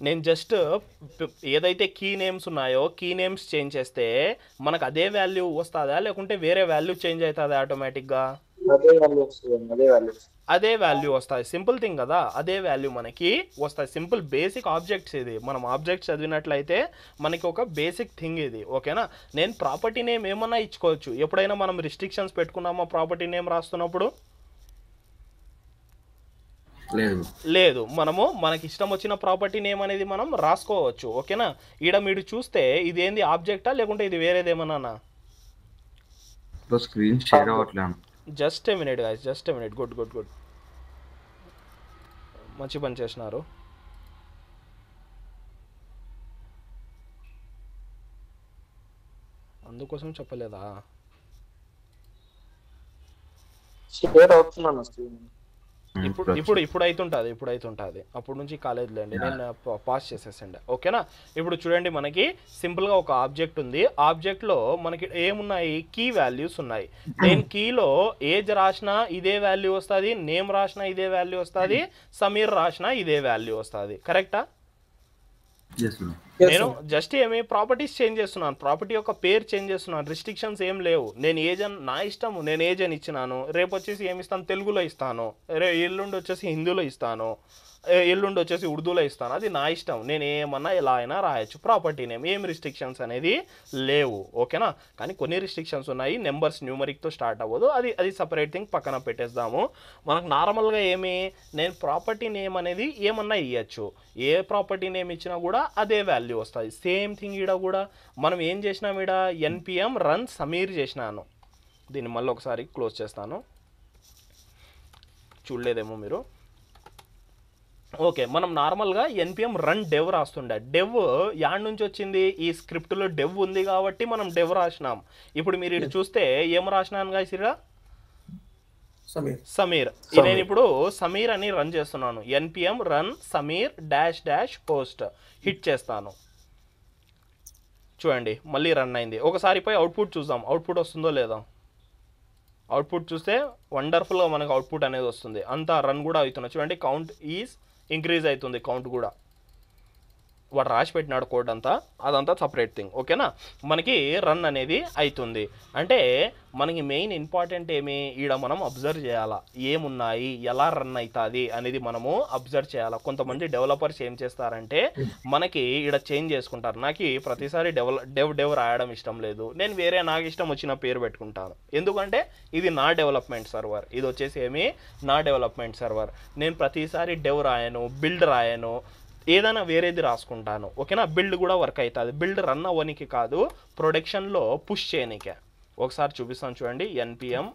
నేను జస్ట్ ఏదైతే కీ నేమ్స్ ఉన్నాయో కీ నేమ్స్ చేంజ్ చేస్తే మనకు అదే వాల్యూ వస్తుందా లేకుంటే వేరే వాల్యూ చేంజ్ అవుతుందా ఆటోమేటిక్గా? అదే వాల్యూ వస్తుంది. సింపుల్ థింగ్ కదా, అదే వాల్యూ మనకి వస్తుంది. సింపుల్ బేసిక్ ఆబ్జెక్ట్స్ ఇది. మనం ఆబ్జెక్ట్స్ చదివినట్లయితే మనకి ఒక బేసిక్ థింగ్ ఇది. ఓకేనా? నేను ప్రాపర్టీ నేమ్ ఏమన్నా ఇచ్చుకోవచ్చు. ఎప్పుడైనా మనం రిస్ట్రిక్షన్స్ పెట్టుకున్నామా ప్రాపర్టీ నేమ్ రాస్తున్నప్పుడు? లేదు. మనకి ఇష్టం వచ్చిన ప్రాపర్టీ నేమ్ అనేది మనం రాసుకోవచ్చు. ఓకేనా? ఈడ మీరు చూస్తే ఇది ఏంది, ఆబ్జెక్టా లేకుంటే ఇది వేరేదేమన్నా? స్క్రీన్ షేర్ అవ్వట్లేదు. Just a minute guys, just a minute. Good, మంచి పని చేసినారు. అందుకోసం చెప్పలేదా? ఇప్పుడు అవుతుంటుంది. అప్పుడు నుంచి కాలేదులేండి, నేను పాస్ చేసేసండి. ఓకేనా? ఇప్పుడు చూడండి, మనకి సింపుల్గా ఒక ఆబ్జెక్ట్ ఉంది. ఆబ్జెక్ట్లో మనకి ఏమున్నాయి, కీ వాల్యూస్ ఉన్నాయి. నేను కీలో ఏజ్ రాసినా ఇదే వాల్యూ వస్తుంది, నేమ్ రాసినా ఇదే వాల్యూ వస్తుంది, సమీర్ రాసినా ఇదే వాల్యూ వస్తుంది. కరెక్టా? నేను జస్ట్ ఏమి ప్రాపర్టీస్ చేంజ్ చేస్తున్నాను, ప్రాపర్టీ యొక్క పేరు చేంజ్ చేస్తున్నాను, రిస్ట్రిక్షన్స్ ఏం లేవు. నేను ఏజ్ అని నా ఇష్టము, నేను ఏజ్ అని ఇచ్చినాను. రేపు వచ్చేసి ఏమి ఇస్తాను, తెలుగులో ఇస్తాను. ఎల్లుండి వచ్చేసి హిందీలో ఇస్తాను, ఎల్లుండి వచ్చేసి ఉర్దూలో ఇస్తాను. అది నా ఇష్టం, నేను ఏమన్నా ఎలా అయినా రాయొచ్చు. ప్రాపర్టీ నేమ్ ఏం రిస్ట్రిక్షన్స్ అనేది లేవు. ఓకేనా? కానీ కొన్ని రిస్ట్రిక్షన్స్ ఉన్నాయి. నెంబర్స్ న్యూమరిక్తో స్టార్ట్ అవ్వదు, అది సపరేట్ థింగ్, పక్కన పెట్టేద్దాము. మనకు నార్మల్గా నేను ప్రాపర్టీ నేమ్ అనేది ఏమన్నా ఇవ్వచ్చు. ఏ ప్రాపర్టీ నేమ్ ఇచ్చినా కూడా అదే వాల్యూ వస్తుంది. సేమ్ థింగ్ ఈడ కూడా మనం ఏం చేసినాం, ఈడ npm రన్ సమీర్ చేసినాను. దీన్ని మళ్ళీ ఒకసారి క్లోజ్ చేస్తాను, చూడలేదేమో మీరు. ఓకే, మనం నార్మల్గా npm రన్ డెవ్ రాస్తుండే. డెవ్ యాడ్ నుంచి వచ్చింది, ఈ స్క్రిప్ట్లో డెవ్ ఉంది కాబట్టి మనం డెవ్ రాసినాం. ఇప్పుడు మీరు ఇటు చూస్తే ఏం రాసినాను గాయ్స్, ఇక్కడ సమీర్. నేను ఇప్పుడు సమీర్ అని రన్ చేస్తున్నాను. npm run Sameer --host hit చేస్తాను. చూడండి, మళ్ళీ రన్ అయింది. ఒకసారి పోయి అవుట్పుట్ చూద్దాం, అవుట్పుట్ వస్తుందో లేదో. అవుట్పుట్ చూస్తే వండర్ఫుల్గా మనకు అవుట్పుట్ అనేది వస్తుంది. అంతా రన్ కూడా అవుతున్నా. చూడండి, కౌంట్ ఈజ్ ఇంక్రీజ్ అవుతుంది. కౌంట్ కూడా వాడు రాసి పెట్టినాడు కోడ్ అంతా, అదంతా సపరేట్ థింగ్. ఓకేనా? మనకి రన్ అనేది అవుతుంది. అంటే మనకి మెయిన్ ఇంపార్టెంట్ ఈడ మనం అబ్జర్వ్ చేయాలా, ఏమున్నాయి, ఎలా రన్ అవుతుంది అనేది మనము అబ్జర్వ్ చేయాలా. కొంతమంది డెవలపర్స్ ఏం చేస్తారంటే మనకి ఈడ చేంజ్ చేసుకుంటారు. నాకు ప్రతిసారి డెవ్ రాయడం ఇష్టం లేదు, నేను వేరే నాకు ఇష్టం వచ్చిన పేరు పెట్టుకుంటాను. ఎందుకంటే ఇది నా డెవలప్మెంట్ సర్వర్, ఇది వచ్చేసి నా డెవలప్మెంట్ సర్వర్. నేను ప్రతిసారి డెవ్ రాయను, బిల్డ్ రాయను, ఏదైనా వేరేది రాసుకుంటాను. ఓకేనా? బిల్డ్ కూడా వర్క్ అవుతుంది. బిల్డ్ రన్ అవ్వనికి కాదు, ప్రొడక్షన్లో పుష్ చేయనికే. ఒకసారి చూపిస్తాను చూడండి, npm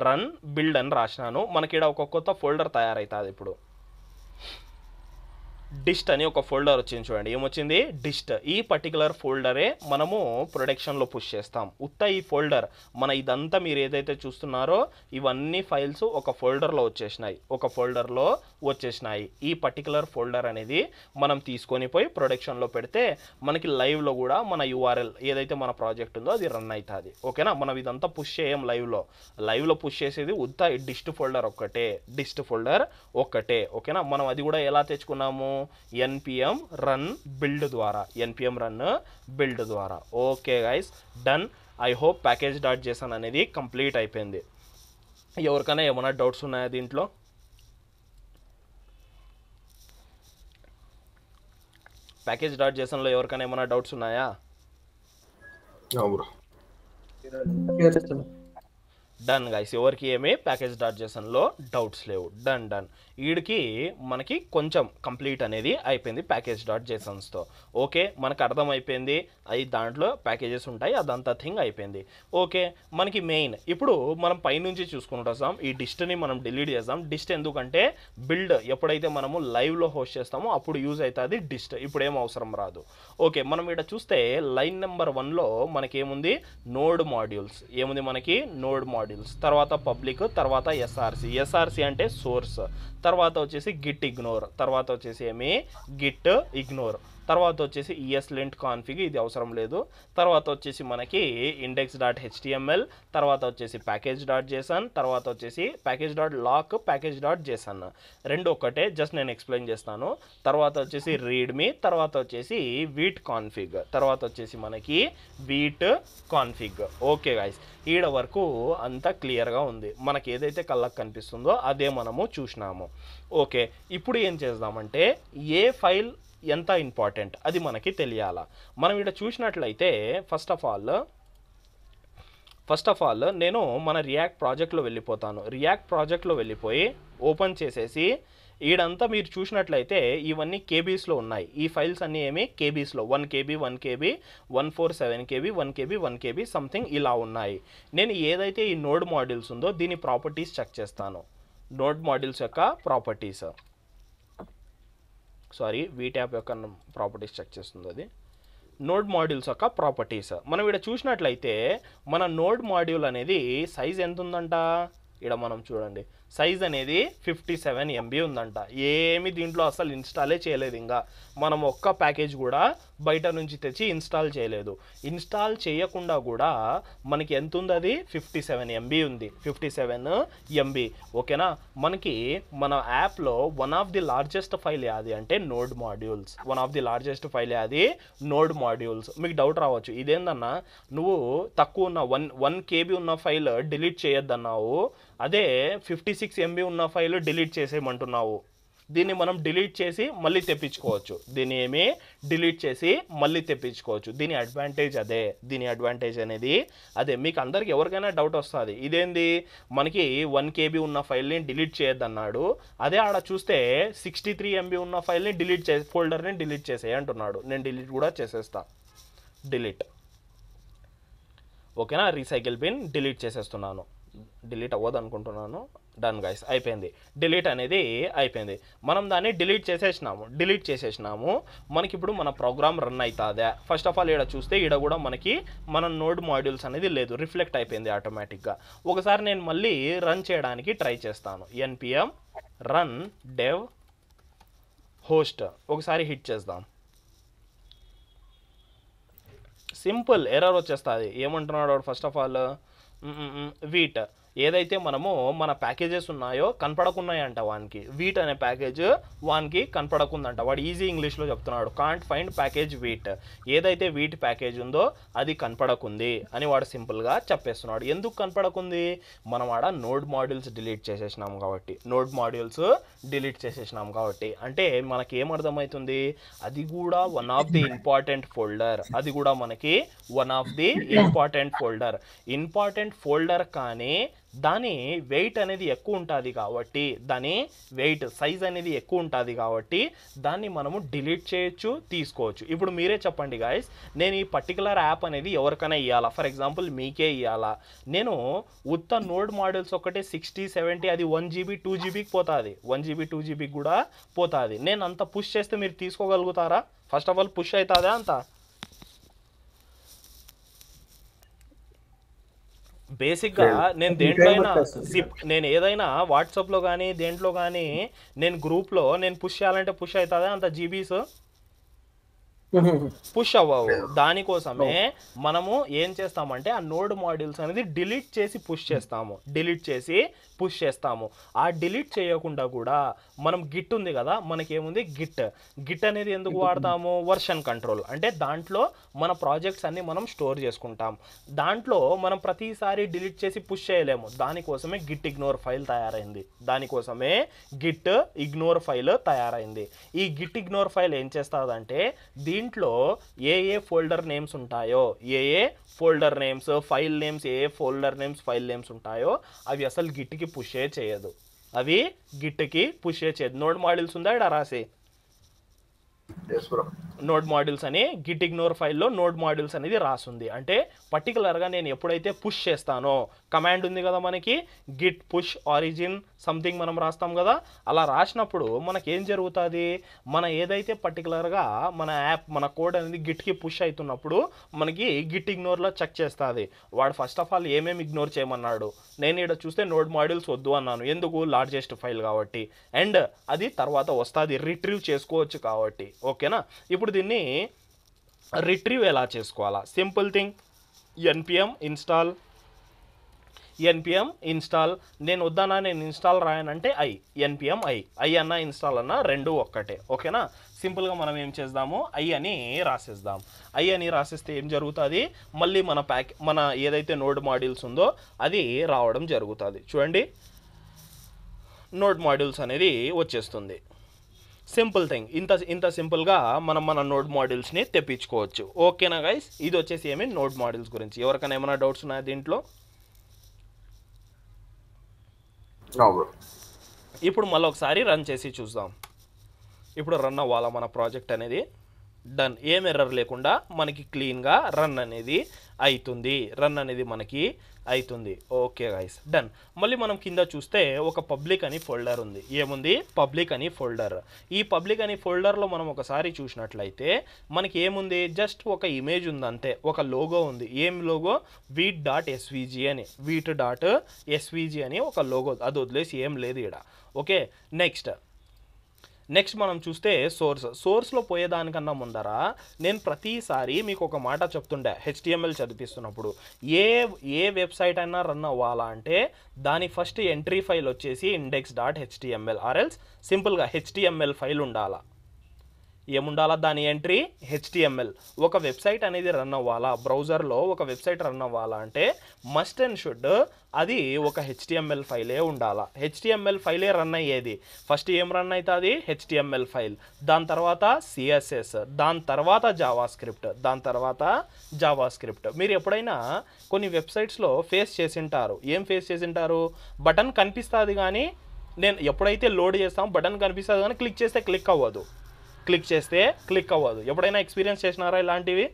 రన్ బిల్డ్ అని రాసినాను. మనకి ఇక్కడ ఒక కొత్త ఫోల్డర్ తయారవుతుంది. ఇప్పుడు డిస్ట్ అని ఒక ఫోల్డర్ వచ్చింది. చూడండి, ఏమొచ్చింది, డిస్ట్. ఈ పర్టికులర్ ఫోల్డరే మనము ప్రొడక్షన్లో పుష్ చేస్తాం. ఈ ఫోల్డర్ ఇదంతా మీరు ఏదైతే చూస్తున్నారో ఇవన్నీ ఫైల్స్ ఒక ఫోల్డర్లో వచ్చేసినాయి. ఈ పర్టికులర్ ఫోల్డర్ అనేది మనం తీసుకొని పోయి ప్రొడక్షన్లో పెడితే మనకి లైవ్లో కూడా మన URL ఏదైతే మన ప్రాజెక్ట్ ఉందో అది రన్ అవుతుంది. ఓకేనా? మనం ఇదంతా పుష్ చేయం లైవ్లో పుష్ చేసేది డిస్ట్ ఫోల్డర్ ఒక్కటే. ఓకేనా? మనం అది కూడా ఎలా తెచ్చుకున్నాము, npm రన్ బిల్డ్ ద్వారా. Okay guys, done. I hope package.json అనేది కంప్లీట్ అయిపోయింది. ఎవరికైనా ఏమైనా డౌట్స్ ఉన్నాయా దీంట్లో? package.jsonలో ఎవరికైనా ఏమైనా డౌట్స్ ఉన్నాయా? డన్ గైస్, ఎవరికి ఏమీ ప్యాకేజ్ డాట్ జేసన్లో డౌట్స్ లేవు. Done done. వీడికి మనకి కొంచెం కంప్లీట్ అనేది అయిపోయింది ప్యాకేజ్ డాట్ జేసన్స్తో. ఓకే, మనకు అర్థమైపోయింది అవి దాంట్లో ప్యాకేజెస్ ఉంటాయి, అదంతా థింగ్ అయిపోయింది. ఓకే, మనకి మెయిన్ ఇప్పుడు మనం పైనుంచి చూసుకుంటూ వస్తాం. ఈ డిస్ట్ని మనం డిలీట్ చేద్దాం. డిస్ట్ ఎందుకంటే బిల్డ్ ఎప్పుడైతే మనము లైవ్లో హోస్ట్ చేస్తామో అప్పుడు యూజ్ అవుతుంది డిస్ట్, ఇప్పుడు ఏం అవసరం రాదు. ఓకే, మనం ఇక్కడ చూస్తే లైన్ నెంబర్ 1లో మనకేముంది, నోడ్ మాడ్యూల్స్. ఏముంది మనకి, నోడ్ మాడ్యూల్స్. తర్వాత పబ్లిక్, తర్వాత ఎస్ఆర్సి అంటే సోర్స్, తర్వాత వచ్చేసి గిట్ ఇగ్నోర్, తర్వాత వచ్చేసి ఏమి గిట్ ఇగ్నోర్, తర్వాత వచ్చేసి ESLint కాన్ఫిగ్, ఇది అవసరం లేదు. తర్వాత వచ్చేసి మనకి index.html, తర్వాత వచ్చేసి ప్యాకేజ్ డాట్ జేసన్, తర్వాత వచ్చేసి package dot lock, package dot JSON, రెండు ఒక్కటే, జస్ట్ నేను ఎక్స్ప్లెయిన్ చేస్తాను. తర్వాత వచ్చేసి రీడ్మీ, తర్వాత వచ్చేసి వీట్ కాన్ఫిగ్, తర్వాత వచ్చేసి మనకి వీట్ కాన్ఫిగ్. ఓకే గైస్, ఈడ వరకు అంతా క్లియర్గా ఉంది. మనకి ఏదైతే కళ్ళకు కనిపిస్తుందో అదే మనము చూసినాము. ఓకే, ఇప్పుడు ఏం చేద్దామంటే ఏ ఫైల్ ఎంత ఇంపార్టెంట్ అది మనకి తెలియాలా. మనం ఇక్కడ చూసినట్లయితే ఫస్ట్ ఆఫ్ ఆల్ నేను మన రియాక్ట్ ప్రాజెక్ట్లో వెళ్ళిపోతాను. రియాక్ట్ ప్రాజెక్ట్లో వెళ్ళిపోయి ఓపెన్ చేసేసి ఈడంతా మీరు చూసినట్లయితే ఇవన్నీ కేబీస్లో ఉన్నాయి. ఈ ఫైల్స్ అన్నీ ఏమి కేబీస్లో 1 KB 1 KB 147 KB 1 KB 1 KB something ఇలా ఉన్నాయి. నేను ఏదైతే ఈ నోడ్ మాడ్యూల్స్ ఉందో దీని ప్రాపర్టీస్ చెక్ చేస్తాను. నోడ్ మాడ్యూల్స్ యొక్క ప్రాపర్టీస్, వీట్యాప్ యొక్క ప్రాపర్టీస్ చెక్ చేస్తుంది అది. నోడ్ మాడ్యూల్స్ యొక్క ప్రాపర్టీస్ మనం ఇక్కడ చూసినట్లయితే మన నోడ్ మాడ్యూల్ అనేది సైజ్ ఎంత ఉందంట, ఇక్కడ మనం చూడండి సైజ్ అనేది 57 MB ఉందంట. ఏమి దీంట్లో అసలు ఇన్స్టాలే చేయలేదు, ఇంకా మనం ఒక్క ప్యాకేజ్ కూడా బయట నుంచి తెచ్చి ఇన్స్టాల్ చేయలేదు. ఇన్స్టాల్ చేయకుండా కూడా మనకి ఎంత ఉంది, అది 57 MB ఉంది, 57 MB. ఓకేనా, మనకి మన యాప్లో one of the largest file ఏది అంటే node modules. One of the largest file ఏది, నోడ్ మాడ్యూల్స్. మీకు డౌట్ రావచ్చు, ఇదేందన్నా నువ్వు తక్కువ ఉన్న 1 KB ఉన్న ఫైల్ డిలీట్ చేయొద్దన్నావు, అదే 56 MB ఉన్న ఫైల్ డిలీట్ చేసేయమంటున్నావు. దీన్ని మనం డిలీట్ చేసి మళ్ళీ తెప్పించుకోవచ్చు. దీన్ని ఏమి డిలీట్ చేసి మళ్ళీ తెప్పించుకోవచ్చు. దీని అడ్వాంటేజ్ అదే, దీని అడ్వాంటేజ్ అనేది అదే. మీకు అందరికి ఎవరికైనా డౌట్ వస్తుంది, ఇదేంది మనకి 1 KB ఉన్న ఫైల్ని డిలీట్ చేయొద్దన్నాడు, అదే ఆడ చూస్తే 63 MB ఉన్న ఫైల్ని డిలీట్ చేసి ఫోల్డర్ని డిలీట్ చేసేయి అంటున్నాడు. నేను డిలీట్ కూడా చేసేస్తా, డిలీట్. ఓకేనా, రీసైకిల్ బిన్ డిలీట్ చేసేస్తున్నాను. డిలీట్ అవ్వదు అనుకుంటున్నాను. డన్ గైస్, అయిపోయింది. డిలీట్ అనేది అయిపోయింది. మనం దాన్ని డిలీట్ చేసేసినాము. మనకి ఇప్పుడు మన ప్రోగ్రామ్ రన్ అవుతుందా. ఫస్ట్ ఆఫ్ ఆల్ ఇక్కడ చూస్తే ఇక్కడ కూడా మనకి మన నోడ్ మాడ్యూల్స్ అనేది లేదు, రిఫ్లెక్ట్ అయిపోయింది ఆటోమేటిక్గా. ఒకసారి నేను మళ్ళీ రన్ చేయడానికి ట్రై చేస్తాను. npm run dev host ఒకసారి హిట్ చేద్దాం. సింపుల్ ఎర్రర్ వచ్చేస్తుంది. ఏమంటున్నాడు ఫస్ట్ ఆఫ్ ఆల్, వీట్ ఏదైతే మనము మన ప్యాకేజెస్ ఉన్నాయో కనపడకున్నాయంట వానికి. వీట్ అనే ప్యాకేజ్ వానికి కనపడకుందంట. వాడు ఈజీ ఇంగ్లీష్లో చెప్తున్నాడు, కాంట్ ఫైండ్ ప్యాకేజ్ వీట్. ఏదైతే వీట్ ప్యాకేజ్ ఉందో అది కనపడకుంది అని వాడు సింపుల్గా చెప్పేస్తున్నాడు. ఎందుకు కనపడకుంది, మనం ఆడ నోడ్ మాడ్యూల్స్ డిలీట్ చేసేసినాం కాబట్టి. అంటే మనకి ఏమర్థమవుతుంది, అది కూడా one of the important folder. Important folder కానీ దాని వెయిట్ అనేది ఎక్కువ ఉంటుంది కాబట్టి, దాని వెయిట్ సైజ్ అనేది ఎక్కువ ఉంటుంది కాబట్టి దాన్ని మనము డిలీట్ చేయొచ్చు, తీసుకోవచ్చు. ఇప్పుడు మీరే చెప్పండి గాయస్, నేను ఈ పర్టికులర్ యాప్ అనేది ఎవరికైనా ఇవ్వాలా, ఫర్ ఎగ్జాంపుల్ మీకే ఇవ్వాలా, నేను ఉత్త నోడ్ మాడ్యూల్స్ ఒకటే 60 70 అది 1 GB 2 GBకి పోతుంది, 1 GB 2 GBకి కూడా పోతుంది. నేను అంత పుష్ చేస్తే మీరు తీసుకోగలుగుతారా? ఫస్ట్ ఆఫ్ ఆల్ పుష్ అవుతుందా అంత? బేసిక్గా నేను దేంట్లో అయినా నేను ఏదైనా వాట్సాప్లో కానీ దేంట్లో కానీ నేను గ్రూప్లో నేను పుష్ చేయాలంటే పుష్ అవుతుందా అంత జీబీస్? పుష్ అవ్వవు. దానికోసమే మనము ఏం చేస్తామంటే ఆ నోడ్ మాడ్యూల్స్ అనేది డిలీట్ చేసి పుష్ చేస్తాము. ఆ డిలీట్ చేయకుండా కూడా మనం గిట్ ఉంది కదా, మనకేముంది గిట్ అనేది ఎందుకు వాడతాము, వర్షన్ కంట్రోల్. అంటే దాంట్లో మన ప్రాజెక్ట్స్ అన్ని మనం స్టోర్ చేసుకుంటాం. దాంట్లో మనం ప్రతిసారి డిలీట్ చేసి పుష్ చేయలేము. దానికోసమే గిట్ ఇగ్నోర్ ఫైల్ తయారైంది. ఈ గిట్ ఇగ్నోర్ ఫైల్ ఏం చేస్తుందంటే దీంట్లో ఏ ఫోల్డర్ నేమ్స్ ఉంటాయో, ఏ ఫోల్డర్ నేమ్స్, ఫైల్ నేమ్స్, ఏ ఫోల్డర్ నేమ్స్, ఫైల్ నేమ్స్ ఉంటాయో అవి అసలు గిట్కి పుషే చేయదు. అవి గిట్కి పుషే చేయదు. నోడ్ మాడ్యూల్స్ ఉందా ఇక్కడ రాసి? నోడ్ మాడ్యూల్స్ అని గిట్ ఇగ్నోర్ ఫైల్లో నోడ్ మాడ్యూల్స్ అనేది రాసుంది. అంటే పర్టికులర్గా నేను ఎప్పుడైతే పుష్ చేస్తానో, కమాండ్ ఉంది కదా మనకి గిట్ పుష్ ఆరిజిన్ సంథింగ్ మనం రాస్తాం కదా, అలా రాసినప్పుడు మనకేం జరుగుతుంది, మన ఏదైతే పర్టికులర్గా మన యాప్ మన కోడ్ అనేది గిట్కి పుష్ అవుతున్నప్పుడు మనకి గిట్ ఇగ్నోర్లో చెక్ చేస్తుంది. వాడు ఫస్ట్ ఆఫ్ ఆల్ ఏమేమి ఇగ్నోర్ చేయమన్నాడు. నేను ఇక్కడ చూస్తే నోడ్ మాడ్యూల్స్ వద్దు అన్నాను, ఎందుకు? లార్జెస్ట్ ఫైల్ కాబట్టి, అండ్ అది తర్వాత వస్తుంది రిట్రీవ్ చేసుకోవచ్చు కాబట్టి. ఓకేనా? ఇప్పుడు దీన్ని రిట్రీవ్ ఎలా చేసుకోవాలా? Simple thing, npm install. నేను వద్దన్నా, నేను ఇన్స్టాల్ రాయనంటే npm i అన్న ఇన్స్టాల్ అన్న రెండు ఒక్కటే. ఓకేనా? సింపుల్గా మనం ఏం చేద్దాము, i అని రాసేద్దాం. i అని రాసేస్తే ఏం జరుగుతుంది, మళ్ళీ మన ఏదైతే నోడ్ మాడ్యూల్స్ ఉందో అది రావడం జరుగుతుంది. చూడండి, నోడ్ మాడ్యూల్స్ అనేది వచ్చేస్తుంది. సింపుల్ థింగ్, ఇంత సింపుల్గా మనం మన నోడ్ మాడ్యూల్స్ని తెప్పించుకోవచ్చు. ఓకేనా గైస్? ఇది వచ్చేసి ఏమి నోడ్ మాడ్యూల్స్ గురించి. ఎవరికైనా ఏమైనా డౌట్స్ ఉన్నాయా దీంట్లో? ఇప్పుడు మళ్ళీ ఒకసారి రన్ చేసి చూద్దాం. ఇప్పుడు రన్ అవ్వాలా మన ప్రాజెక్ట్ అనేది. డన్, ఏం ఎర్రర్ లేకుండా మనకి క్లీన్గా రన్ అనేది అవుతుంది. మనకి అవుతుంది. Okay guys, done. మళ్ళీ మనం కింద చూస్తే ఒక పబ్లిక్ అని ఫోల్డర్ ఉంది. ఏముంది? పబ్లిక్ అని ఫోల్డర్. ఈ పబ్లిక్ అని ఫోల్డర్లో మనం ఒకసారి చూసినట్లయితే మనకి ఏముంది, జస్ట్ ఒక ఇమేజ్ ఉంది అంతే, ఒక లోగో ఉంది. ఏం లోగో? wheat.svg అని, wheat.svg అని ఒక లోగో, అది వదిలేసి ఏం లేదు ఇక్కడ. ఓకే, నెక్స్ట్ మనం చూస్తే సోర్స్లో పోయేదానికన్నా ముందర నేను ప్రతిసారి మీకు ఒక మాట చెప్తుండే HTML చదివిస్తున్నప్పుడు, ఏ వెబ్సైట్ అయినా రన్ అవ్వాలా అంటే దాని ఫస్ట్ ఎంట్రీ ఫైల్ వచ్చేసి index.html ఆర్ఎల్స్ సింపుల్గా HTML ఫైల్ ఉండాలా. ఏముండాలా దాని ఎంట్రీ? HTML. ఒక వెబ్సైట్ అనేది రన్ అవ్వాలా, బ్రౌజర్లో ఒక వెబ్సైట్ రన్ అవ్వాలా అంటే మస్ట్ అండ్ షుడ్ అది ఒక HTML ఫైలే ఉండాలా. HTML ఫైలే రన్ అయ్యేది. ఫస్ట్ ఏం రన్ అవుతుంది? HTML file. దాని తర్వాత CSS, దాని తర్వాత జావా స్క్రిప్ట్. మీరు ఎప్పుడైనా కొన్ని వెబ్సైట్స్లో ఫేస్ చేసింటారు. ఏం ఫేస్ చేసింటారు? బటన్ కనిపిస్తుంది కానీ నేను ఎప్పుడైతే లోడ్ చేస్తాం బటన్ కనిపిస్తుంది కానీ క్లిక్ చేస్తే క్లిక్ అవ్వదు. ఎప్పుడైనా ఎక్స్పీరియన్స్ చేసినారా ఇలాంటివి?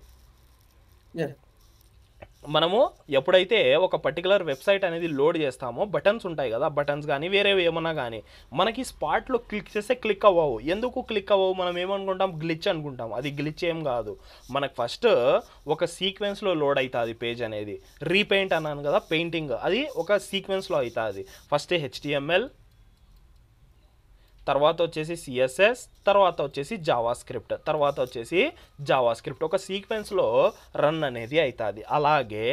మనము ఎప్పుడైతే ఒక పర్టికులర్ వెబ్సైట్ అనేది లోడ్ చేస్తామో బటన్స్ ఉంటాయి కదా, బటన్స్ కానీ వేరేవి ఏమన్నా కానీ మనకి స్పాట్లో క్లిక్ చేస్తే క్లిక్ అవ్వవు. ఎందుకు క్లిక్ అవ్వవు? మనం ఏమనుకుంటాం? గ్లిచ్ అనుకుంటాం. అది గ్లిచ్ ఏం కాదు. మనకు ఫస్ట్ ఒక సీక్వెన్స్లో లోడ్ అవుతుంది పేజ్ అనేది. రీపెయింట్ అన్నాను కదా, పెయింటింగ్, అది ఒక సీక్వెన్స్లో అవుతుంది. ఫస్ట్ HTML, తర్వాత వచ్చేసి CSS, తర్వాత వచ్చేసి జావా స్క్రిప్ట్, ఒక సీక్వెన్స్లో రన్ అనేది అవుతుంది. అలాగే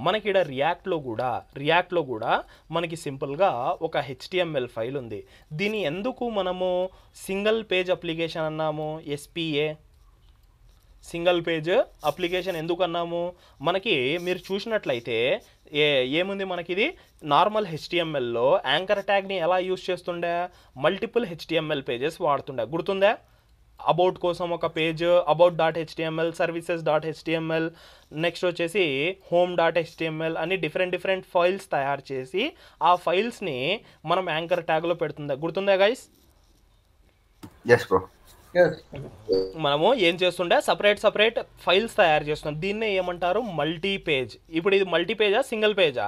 మనకి ఇక్కడ రియాక్ట్లో కూడా మనకి సింపుల్గా ఒక HTML ఫైల్ ఉంది. దీన్ని ఎందుకు మనము సింగిల్ పేజ్ అప్లికేషన్ అన్నాము? SPA, సింగిల్ పేజ్ అప్లికేషన్ ఎందుకు అన్నాము? మనకి మీరు చూసినట్లయితే ఏముంది మనకి, ఇది నార్మల్ HTMLలో యాంకర్ ట్యాగ్ని ఎలా యూజ్ చేస్తుండే? మల్టిపుల్ HTML పేజెస్ వాడుతుండే. గుర్తుందా? అబౌట్ కోసం ఒక పేజ్, about.html, services.html, నెక్స్ట్ వచ్చేసి home.html అని డిఫరెంట్ ఫైల్స్ తయారు చేసి ఆ ఫైల్స్ని మనం యాంకర్ ట్యాగ్లో పెడుతుందా? గుర్తుందా గైస్? Yes bro. మనము ఏం చేస్తుండే? సపరేట్ ఫైల్స్ తయారు చేస్తున్నాం. దీన్నే ఏమంటారు? Multi page. ఇప్పుడు ఇది మల్టీ పేజా సింగిల్ పేజా?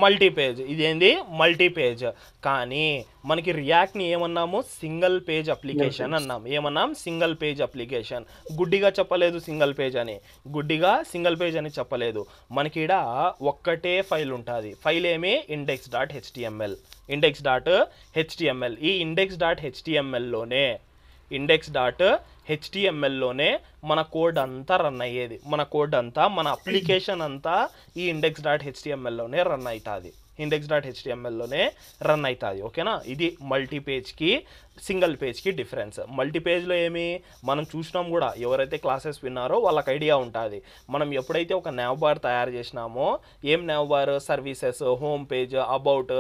Multi page. ఇదేంది? Multi page. కానీ మనకి రియాక్ట్ని ఏమన్నాము? సింగిల్ పేజ్ అప్లికేషన్ అన్నాం. ఏమన్నాం? Single page application. గుడ్డిగా చెప్పలేదు సింగిల్ పేజ్ అని చెప్పలేదు. మనకి ఇక్కడ ఒక్కటే ఫైల్ ఉంటుంది. ఫైల్ ఏమి? index.html. ఈ index.htmlలోనే మన కోడ్ అంతా రన్ అయ్యేది. మన అప్లికేషన్ అంతా ఈ index.htmlలోనే రన్ అవుతుంది. ఇండెక్స్ డాట్ హెచ్టిఎంఎల్లోనే రన్ అవుతుంది. ఓకేనా, ఇది మల్టీ పేజ్కి సింగిల్ పేజ్కి డిఫరెన్స్. మల్టీ పేజ్లో ఏమి మనం చూసినాం కూడా, ఎవరైతే క్లాసెస్ విన్నారో వాళ్ళకి ఐడియా ఉంటుంది. మనం ఎప్పుడైతే ఒక నావ్ బార్ తయారు చేసినామో, ఏం now bar, services, home page, about,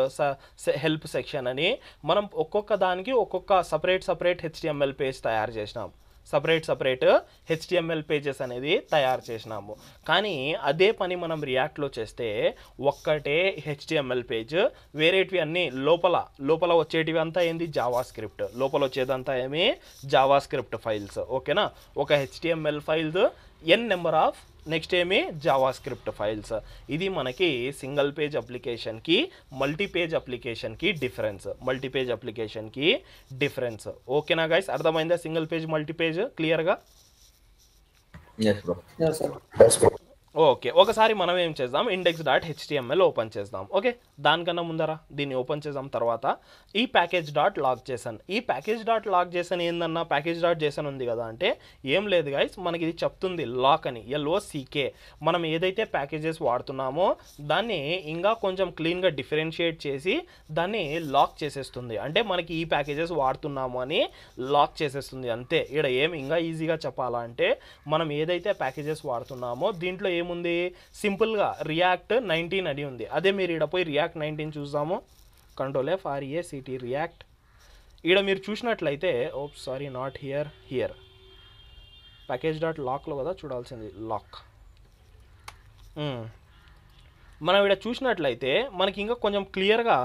help section అని మనం ఒక్కొక్క దానికి ఒక్కొక్క సపరేట్ హెచ్టిఎంఎల్ పేజ్ తయారు చేసినాం. సపరేట్ హెచ్టిఎంఎల్ పేజెస్ అనేది తయారు చేసినాము. కానీ అదే పని మనం రియాక్ట్లో చేస్తే ఒక్కటే హెచ్టిఎంఎల్ పేజ్, వేరేటివి అన్నీ లోపల వచ్చేటివి అంతా ఏంది జావా స్క్రిప్ట్, లోపల వచ్చేదంతా ఏమి జావా స్క్రిప్ట్ ఫైల్స్. ఓకేనా, ఒక HTML files N number of next ఏమి జావా స్క్రిప్ట్ ఫైల్స్. ఇది మనకి సింగిల్ పేజ్ అప్లికేషన్కి మల్టీ పేజ్ అప్లికేషన్కి డిఫరెన్స్. ఓకేనా గైస్, అర్థమైందా సింగిల్ పేజ్ మల్టీ పేజ్ క్లియర్గా? Yes, bro. ఓకే, ఒకసారి మనం ఏం చేద్దాం, ఇండెక్స్ డాట్ హెచ్టిఎంఎల్ ఓపెన్ చేద్దాం. ఓకే, దానికన్నా ముందర దీన్ని ఓపెన్ చేద్దాం. తర్వాత ఈ ప్యాకేజ్ డాట్ లాగ్ జేసన్, ఈ ప్యాకేజ్ డాట్ లాగ్ జేసన్ ఏందన్నా, ప్యాకేజ్ డాట్ జేసన్ ఉంది కదా అంటే ఏం లేదు గైస్, మనకి ఇది చెప్తుంది లాక్ అని, LOCK. మనం ఏదైతే ప్యాకేజెస్ వాడుతున్నామో దాన్ని ఇంకా కొంచెం క్లీన్గా డిఫరెన్షియేట్ చేసి దాన్ని లాక్ చేసేస్తుంది. అంటే మనకి ఈ ప్యాకేజెస్ వాడుతున్నాము అని లాక్ చేసేస్తుంది అంతే. ఇక్కడ ఏం ఇంకా ఈజీగా చెప్పాలంటే, మనం ఏదైతే ప్యాకేజెస్ వాడుతున్నామో దీంట్లో ఏముంది, సింపుల్గా రియాక్ట్ 19 అని ఉంది. అదే మీరు ఇక్కడ పోయి రియాక్ట్ 19 చూద్దాము. Ctrl+F REACT react. ఇక్కడ మీరు చూసినట్లయితే, sorry not here package dot లాక్లో కదా చూడాల్సింది, లాక్. మనం ఇక్కడ చూసినట్లయితే మనకి ఇంకా కొంచెం క్లియర్గా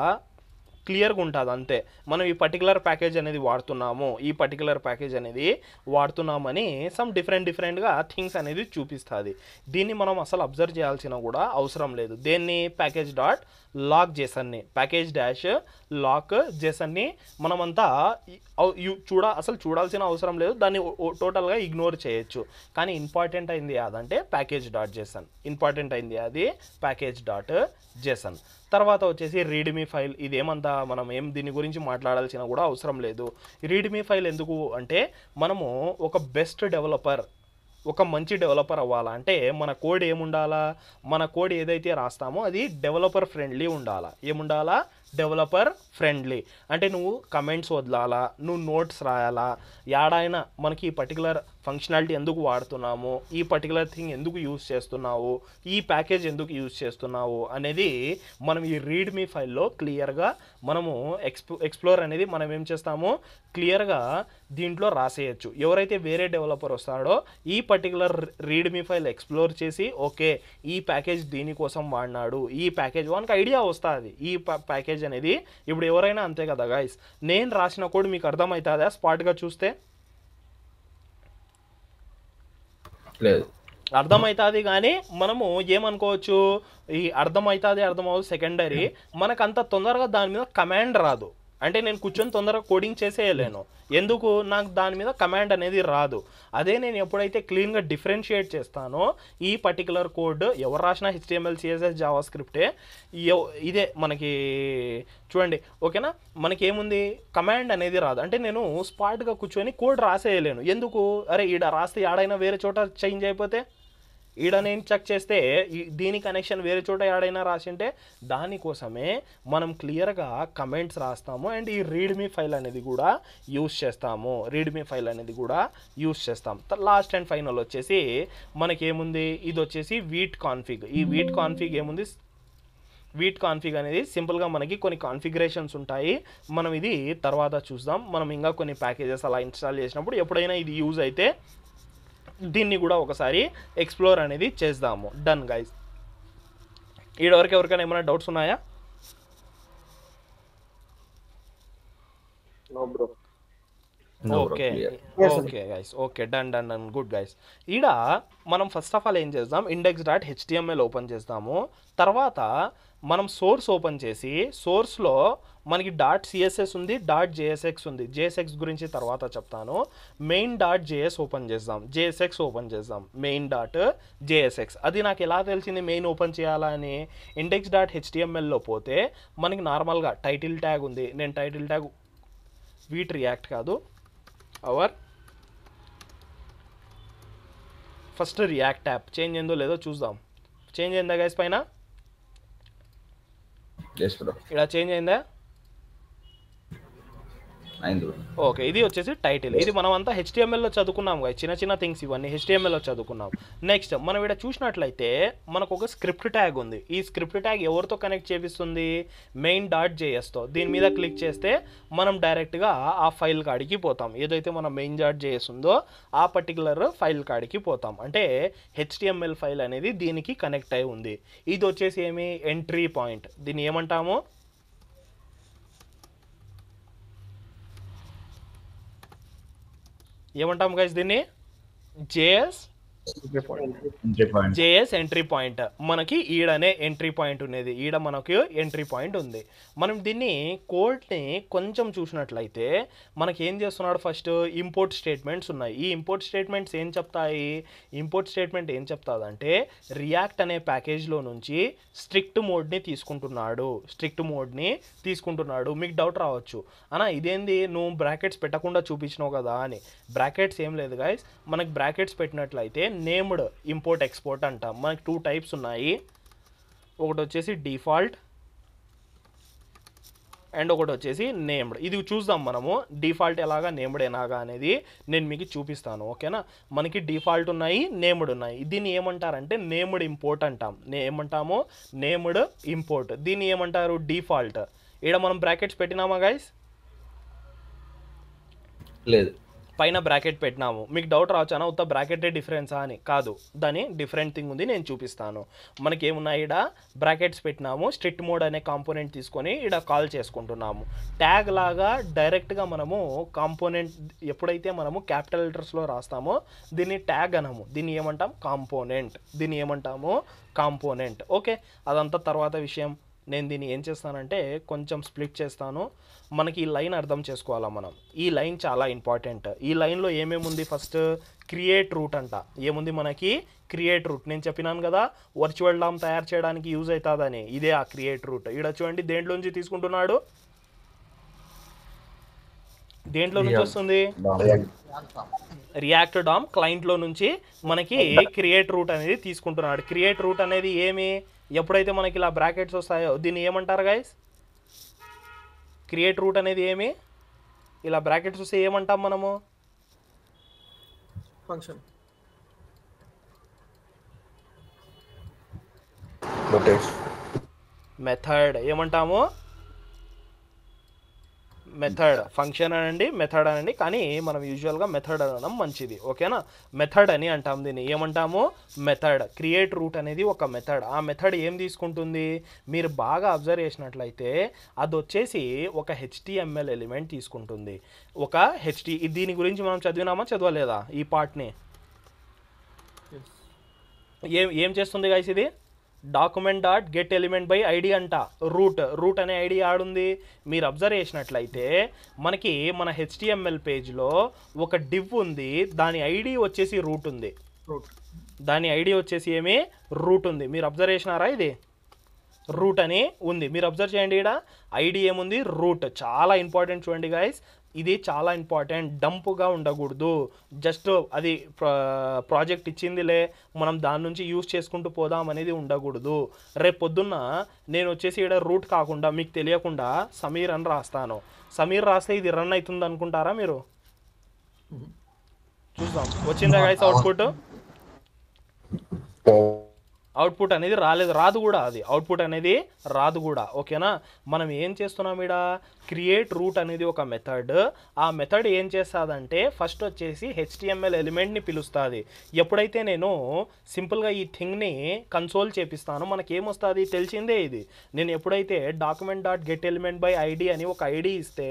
ఉంటుంది అంతే. మనం ఈ పర్టికులర్ ప్యాకేజ్ అనేది వాడుతున్నామని సమ్ డిఫరెంట్గా థింగ్స్ అనేది చూపిస్తుంది. దీన్ని మనం అసలు అబ్జర్వ్ చేయాల్సిన కూడా అవసరం లేదు. దేన్ని, ప్యాకేజ్ డాట్ లాక్ జేసన్ని, ప్యాకేజ్ డాష్ లాక్ జేసన్ని మనమంతా అసలు చూడాల్సిన అవసరం లేదు, దాన్ని టోటల్గా ఇగ్నోర్ చేయొచ్చు. కానీ ఇంపార్టెంట్ అయింది అదంటే package dot Jason, package dot JSON. తర్వాత వచ్చేసి రీడ్మీ ఫైల్. ఇదేమంతా మనం దీని గురించి మాట్లాడాల్సిన కూడా అవసరం లేదు. రీడ్మీ ఫైల్ ఎందుకు అంటే, మనము ఒక మంచి డెవలపర్ అవ్వాలంటే మన కోడ్ ఏముండాలా, మన కోడ్ ఏదైతే రాస్తామో అది డెవలపర్ ఫ్రెండ్లీ ఉండాలా. డెవలపర్ ఫ్రెండ్లీ అంటే నువ్వు కమెంట్స్ వదలాలా, నువ్వు నోట్స్ రాయాలా, యాడైనా మనకి ఈ పర్టికులర్ ఫంక్షనాలిటీ ఎందుకు వాడుతున్నాము, ఈ పర్టికులర్ థింగ్ ఎందుకు యూజ్ చేస్తున్నావు, ఈ ప్యాకేజ్ ఎందుకు యూజ్ చేస్తున్నావు అనేది మనం ఈ రీడ్మీ ఫైల్లో క్లియర్గా మనము ఎక్స్ప్లోర్ అనేది మనం ఏం చేస్తాము, క్లియర్గా దీంట్లో రాసేయచ్చు. ఎవరైతే వేరే డెవలపర్ వస్తాడో ఈ పర్టికులర్ రీడ్మీ ఫైల్ ఎక్స్ప్లోర్ చేసి, ఓకే ఈ ప్యాకేజ్ దీనికోసం వాడినాడు, ఈ ప్యాకేజ్ వానికి ఐడియా వస్తుంది. ఈ ప్యాకేజ్ అనేది ఇప్పుడు ఎవరైనా అంతే కదా గైస్, నేను రాసిన కోడ్ మీకు అర్థమవుతుందా స్పాట్గా చూస్తే? లేదు, అర్థమవుతుంది. కానీ మనము ఏమనుకోవచ్చు, ఈ అర్థమవుతుంది సెకండరీ, మనకు అంత తొందరగా దాని మీద కమాండ్ రాదు. అంటే నేను కూర్చొని తొందరగా కోడింగ్ చేసేయలేను, ఎందుకు, నాకు దాని మీద కమాండ్ అనేది రాదు. అదే నేను ఎప్పుడైతే క్లీన్గా డిఫరెన్షియేట్ చేస్తానో, ఈ పర్టికులర్ కోడ్ ఎవరు రాసిన HTML CSS జావా స్క్రిప్టే, ఇదే మనకి చూడండి. ఓకేనా, మనకి ఏముంది, కమాండ్ అనేది రాదు. అంటే నేను స్పాట్గా కూర్చొని కోడ్ రాసేయలేను. ఎందుకు, అరే ఈడ రాస్తే ఆడైనా వేరే చోట చేంజ్ అయిపోతే, ఈడ నేను చెక్ చేస్తే దీని కనెక్షన్ వేరే చోట ఏడైనా రాసింటే, దానికోసమే మనం క్లియర్గా కమెంట్స్ రాస్తాము. అండ్ ఈ రీడ్మీ ఫైల్ అనేది కూడా యూస్ చేస్తాం. లాస్ట్ అండ్ ఫైనల్ వచ్చేసి మనకేముంది, ఇది వచ్చేసి వీట్ కాన్ఫిగ్. ఈ వీట్ కాన్ఫిగ్ ఏముంది, వీట్ కాన్ఫిగ్ అనేది సింపుల్గా మనకి కొన్ని కాన్ఫిగరేషన్స్ ఉంటాయి, మనం ఇది తర్వాత చూద్దాం. మనం ఇంకా కొన్ని ప్యాకేజెస్ అలా ఇన్స్టాల్ చేసినప్పుడు ఎప్పుడైనా ఇది యూజ్ అయితే దీన్ని కూడా ఒకసారి ఎక్స్ప్లోర్ అనేది చేద్దాము. Done guys. ఈడవరకు ఎవరికైనా ఏమైనా డౌట్స్ ఉన్నాయా? Okay guys, okay done good guys. ఈడ మనం ఫస్ట్ ఆఫ్ ఆల్ ఏం చేద్దాం, ఇండెక్స్ డాట్ HTML ఓపెన్ చేస్తాము. తర్వాత మనం సోర్స్ ఓపెన్ చేసి, సోర్స్లో మనకి .css ఉంది, .jsx ఉంది. JSX గురించి తర్వాత చెప్తాను. main.js ఓపెన్ చేద్దాం, JSX ఓపెన్ చేద్దాం, main.jsx. అది నాకు ఎలా తెలిసింది మెయిన్ ఓపెన్ చేయాలని, index.htmlలో పోతే మనకి నార్మల్గా టైటిల్ ట్యాగ్ ఉంది. నేను టైటిల్ ట్యాగ్ వీట్ రియాక్ట్ కాదు, our first React tab change అయిందో లేదో చూద్దాం. చేంజ్ అయిందా గైస్? పైన ఎస్ బ్రో ఇలా చేంజ్ అయిందా? అయింది బ్రో. ఓకే, ఇది వచ్చేసి టైటిల్. ఇది మనం అంతా హెచ్టిఎంఎల్లో చదువుకున్నాం కదా, చిన్న చిన్న థింగ్స్ ఇవన్నీ హెచ్టిఎంఎల్లో చదువుకున్నాం. నెక్స్ట్ మనం ఇక్కడ చూసినట్లయితే మనకు ఒక స్క్రిప్ట్ ట్యాగ్ ఉంది. ఈ స్క్రిప్ట్ ట్యాగ్ ఎవరితో కనెక్ట్ చేపిస్తుంది? main.jsతో. దీని మీద క్లిక్ చేస్తే మనం డైరెక్ట్గా ఆ ఫైల్ కాడికి పోతాం. ఏదైతే మన main.js ఉందో ఆ పర్టికులర్ ఫైల్ కాడికి పోతాం. అంటే హెచ్టిఎంఎల్ ఫైల్ అనేది దీనికి కనెక్ట్ అయి ఉంది. ఇది వచ్చేసి ఏమి? Entry point. దీన్ని ఏమంటాము? ఏమంటాం గైస్ దీన్ని? JS entry point. మనకి ఈడనే ఎంట్రీ పాయింట్ ఉన్నది. ఈడ మనకి ఎంట్రీ పాయింట్ ఉంది. మనం దీన్ని కోడ్ని కొంచెం చూసినట్లయితే మనకి ఏం చేస్తున్నాడు? ఫస్ట్ ఇంపోర్ట్ స్టేట్మెంట్స్ ఉన్నాయి. ఈ ఇంపోర్ట్ స్టేట్మెంట్స్ ఏం చెప్తాయి? ఇంపోర్ట్ స్టేట్మెంట్ ఏం చెప్తాదంటే రియాక్ట్ అనే ప్యాకేజ్లో నుంచి స్ట్రిక్ట్ మోడ్ని తీసుకుంటున్నాడు. మీకు డౌట్ రావచ్చు, అన్నా ఇదేంది నువ్వు బ్రాకెట్స్ పెట్టకుండా చూపించినావు కదా అని. బ్రాకెట్స్ ఏం లేదు గైస్, మనకి బ్రాకెట్స్ పెట్టినట్లయితే నేమ్డ్ ఇంపోర్ట్ ఎక్స్పోర్ట్ అంటాం. మనకి 2 టైప్స్ ఉన్నాయి. ఒకటి వచ్చేసి డిఫాల్ట్ అండ్ ఒకటి వచ్చేసి నేమ్డ్. ఇది చూద్దాం మనము డిఫాల్ట్ ఎలాగా నేమ్డ్ ఎలాగా అనేది నేను మీకు చూపిస్తాను. ఓకేనా? మనకి డిఫాల్ట్ ఉన్నాయి, నేమ్డ్ ఉన్నాయి. దీన్ని ఏమంటారంటే నేమ్డ్ ఇంపోర్ట్ అంటాం. ఏమంటాము? Named import. దీన్ని ఏమంటారు? డిఫాల్ట్. ఇక్కడ మనం బ్రాకెట్స్ పెట్టినామా గైస్? లేదు, పైన బ్రాకెట్ పెట్టినాము. మీకు డౌట్ రావచ్చు, అన్న ఉత్త బ్రాకెటే డిఫరెన్సా అని. కాదు, దాని డిఫరెంట్ థింగ్ ఉంది, నేను చూపిస్తాను. మనకి ఏమున్నాయి? ఇక్కడ బ్రాకెట్స్ పెట్టినాము, స్ట్రిక్ట్ మోడ్ అనే కాంపోనెంట్ తీసుకొని ఇక్కడ కాల్ చేసుకుంటున్నాము. ట్యాగ్ లాగా డైరెక్ట్గా మనము కాంపోనెంట్ ఎప్పుడైతే మనము క్యాపిటల్ లెటర్స్లో రాస్తామో దీన్ని ట్యాగ్ అనము. దీన్ని ఏమంటాం? కాంపోనెంట్. ఓకే, అదంతా తర్వాత విషయం. నేను దీన్ని ఏం చేస్తానంటే కొంచెం స్ప్లిట్ చేస్తాను. మనకి ఈ లైన్ అర్థం చేసుకోవాలా మనం. ఈ లైన్ చాలా ఇంపార్టెంట్. ఈ లైన్లో ఏమేమి ఉంది? ఫస్ట్ క్రియేట్ రూట్ అంట. ఏముంది మనకి? Create root. నేను చెప్పినాను కదా వర్చువల్ డామ్ తయారు చేయడానికి యూజ్ అవుతుందని. ఇదే ఆ క్రియేట్ రూట్. ఇక్కడ చూడండి దేంట్లో నుంచి తీసుకుంటున్నాడు? దేంట్లో నుంచి వస్తుంది? రియాక్ట్ డామ్ క్లయింట్లో నుంచి మనకి క్రియేట్ రూట్ అనేది తీసుకుంటున్నాడు. క్రియేట్ రూట్ అనేది ఏమి? ఎప్పుడైతే మనకి ఇలా బ్రాకెట్స్ వస్తాయో దీన్ని ఏమంటారు గైస్? క్రియేట్ రూట్ అనేది ఏమి? ఇలా బ్రాకెట్స్ వస్తే ఏమంటాం మనము? ఫంక్షన్. మెథడ్. ఏమంటాము? మెథడ్. ఫంక్షన్ అనండి, మెథడ్ అనండి, కానీ మనం యూజువల్గా మెథడ్ అనడం మంచిది. ఓకేనా? మెథడ్ అని అంటాం. దీన్ని ఏమంటాము? మెథడ్. క్రియేట్ రూట్ అనేది ఒక మెథడ్. ఆ మెథడ్ ఏం తీసుకుంటుంది? మీరు బాగా అబ్జర్వ్ చేసినట్లయితే అది వచ్చేసి ఒక హెచ్టిఎంఎల్ ఎలిమెంట్ తీసుకుంటుంది. దీని గురించి మనం చదివినామా చదవలేదా ఈ పార్ట్ని? ఏం చేస్తుంది గైస్ ఇది? document.getElementById అంట. రూట్ అనే ఐడి ఆడుంది. మీరు అబ్జర్వ్ చేసినట్లయితే మనకి మన హెచ్టిఎంఎల్ పేజ్లో ఒక డివ్ ఉంది, దాని ఐడి వచ్చేసి రూట్ ఉంది. రూట్ ఉంది. మీరు అబ్జర్వ్ చేసినారా? ఇది రూట్ అని ఉంది. మీరు అబ్జర్వ్ చేయండి. ఇక్కడ ఐడి ఏముంది? రూట్. చాలా ఇంపార్టెంట్ చూడండి గైస్, ఇది చాలా ఇంపార్టెంట్. డంప్గా ఉండకూడదు. జస్ట్ అది ప్రాజెక్ట్ ఇచ్చిందిలే మనం దాని నుంచి యూజ్ చేసుకుంటూ పోదాం అనేది ఉండకూడదు. రేపు పొద్దున్న నేను వచ్చేసి ఇక్కడ రూట్ కాకుండా మీకు తెలియకుండా సమీర్ అని రాస్తాను. సమీర్ రాస్తే ఇది రన్ అవుతుంది అనుకుంటారా మీరు? చూద్దాం. వచ్చిందా గైస్ అవుట్పుట్? అవుట్పుట్ అనేది రాదు కూడా. అది అవుట్పుట్ అనేది రాదు కూడా. ఓకేనా? మనం ఏం చేస్తున్నాం ఇక్కడ? క్రియేట్ రూట్ అనేది ఒక మెథడ్. ఆ మెథడ్ ఏం చేస్తుందంటే ఫస్ట్ వచ్చేసి హెచ్టిఎంఎల్ ఎలిమెంట్ని పిలుస్తుంది. ఎప్పుడైతే నేను సింపుల్గా ఈ థింగ్ని కన్సోల్ చేపిస్తానో మనకేమొస్తుంది? తెలిసిందే ఇది. నేను ఎప్పుడైతే document.getElementById అని ఒక ఐడి ఇస్తే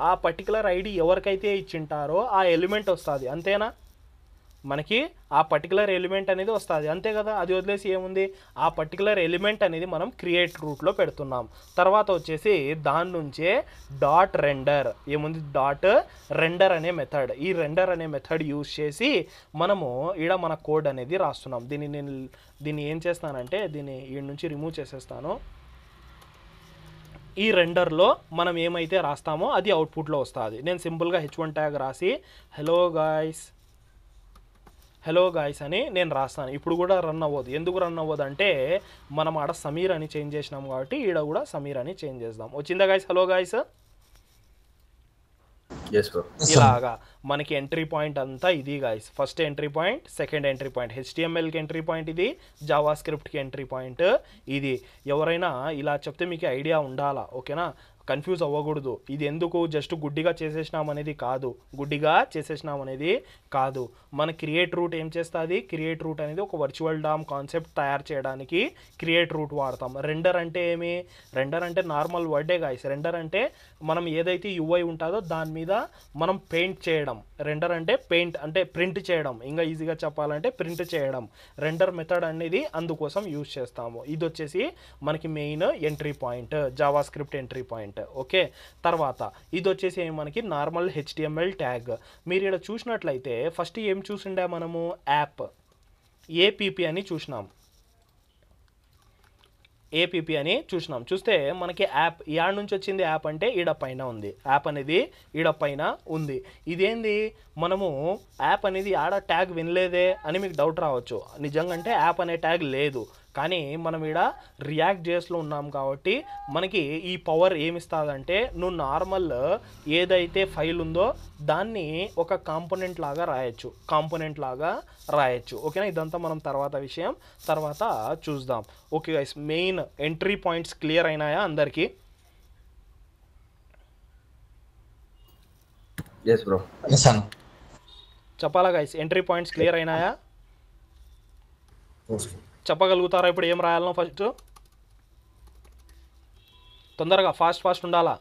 ఆ పర్టికులర్ ఐడి ఎవరికైతే ఇచ్చింటారో ఆ ఎలిమెంట్ వస్తుంది. అంతేనా? మనకి ఆ పర్టికులర్ ఎలిమెంట్ అనేది వస్తుంది, అంతే కదా? అది వదిలేసి ఏముంది? ఆ పర్టికులర్ ఎలిమెంట్ అనేది మనం క్రియేట్ రూట్లో పెడుతున్నాం. తర్వాత వచ్చేసి దాని నుంచే డాట్ రెండర్. ఏముంది? డాట్ రెండర్ అనే మెథడ్. ఈ రెండర్ అనే మెథడ్ యూజ్ చేసి మనము ఈడ మన కోడ్ అనేది రాస్తున్నాం. దీన్ని ఏం చేస్తానంటే దీన్ని ఈ నుంచి రిమూవ్ చేసేస్తాను. ఈ రెండర్లో మనం ఏమైతే రాస్తామో అది అవుట్పుట్లో వస్తుంది. నేను సింపుల్గా h1 ట్యాగ్ రాసి హలో గాయ్స్ హలో గాయ్స్ అని నేను రాస్తాను. ఇప్పుడు కూడా రన్ అవ్వదు. ఎందుకు రన్ అవ్వదు అంటే మనం ఆడ సమీర్ అని చేంజ్ చేసినాం కాబట్టి ఈడ కూడా సమీర్ అని చేంజ్ చేద్దాం. వచ్చిందా గాయ్స్? హలో గాయ్స్, ఇలాగా మనకి ఎంట్రీ పాయింట్ అంతా ఇది guys. First entry point, second entry point, HTMLకి ఎంట్రీ పాయింట్ ఇది, జావా స్క్రిప్ట్కి ఎంట్రీ పాయింట్ ఇది. ఎవరైనా ఇలా చెప్తే మీకు ఐడియా ఉండాలా, ఓకేనా? కన్ఫ్యూజ్ అవ్వకూడదు. ఇది ఎందుకు జస్ట్ గుడ్డిగా చేసేసినాం అనేది కాదు. మన క్రియేట్ రూట్ ఏం చేస్తుంది? క్రియేట్ రూట్ అనేది ఒక వర్చువల్ డామ్ కాన్సెప్ట్ తయారు చేయడానికి క్రియేట్ రూట్ వాడతాం. రెండర్ అంటే ఏమి? రెండర్ అంటే నార్మల్ వర్డే గాయ్స్. రెండర్ అంటే మనం ఏదైతే UI ఉంటుందో దాని మీద మనం పెయింట్ చేయడం. రెండర్ అంటే పెయింట్ అంటే ప్రింట్ చేయడం. ఇంకా ఈజీగా చెప్పాలంటే ప్రింట్ చేయడం. రెండర్ మెథడ్ అనేది అందుకోసం యూజ్ చేస్తాము. ఇది వచ్చేసి మనకి main entry point, Java script entry point. Okay, తర్వాత ఇది వచ్చేసి మనకి నార్మల్ HTML ట్యాగ్. మీరు ఇక్కడ చూసినట్లయితే ఫస్ట్ ఏం చూసిండే మనము? యాప్, APP అని చూసినాం. APP అని చూసినాం. చూస్తే మనకి యాప్ యాడ్ నుంచి వచ్చింది. యాప్ అంటే ఈడ పైన ఉంది. యాప్ అనేది ఈడ పైన ఉంది. ఇదేంది? మనము యాప్ అనేది ఆడ ట్యాగ్ వినలేదే అని మీకు డౌట్ రావచ్చు. నిజంగా అంటే యాప్ అనే ట్యాగ్ లేదు, కానీ మనం ఈడ రియాక్ట్ JSలో ఉన్నాం కాబట్టి మనకి ఈ పవర్ ఏమిస్తుందంటే నువ్వు నార్మల్ ఏదైతే ఫైల్ ఉందో దాన్ని ఒక కాంపోనెంట్ లాగా రాయొచ్చు. ఓకేనా? ఇదంతా మనం తర్వాత చూద్దాం. Okay guys, main entry points clear అయినాయా అందరికీ? yes bro. చెప్పాలా గైస్? ఎంట్రీ పాయింట్స్ క్లియర్ అయినాయా? చెప్పగలుగుతారా ఇప్పుడు ఏం రాయాలనో? ఫస్ట్ తొందరగా ఫాస్ట్ ఉండాలా.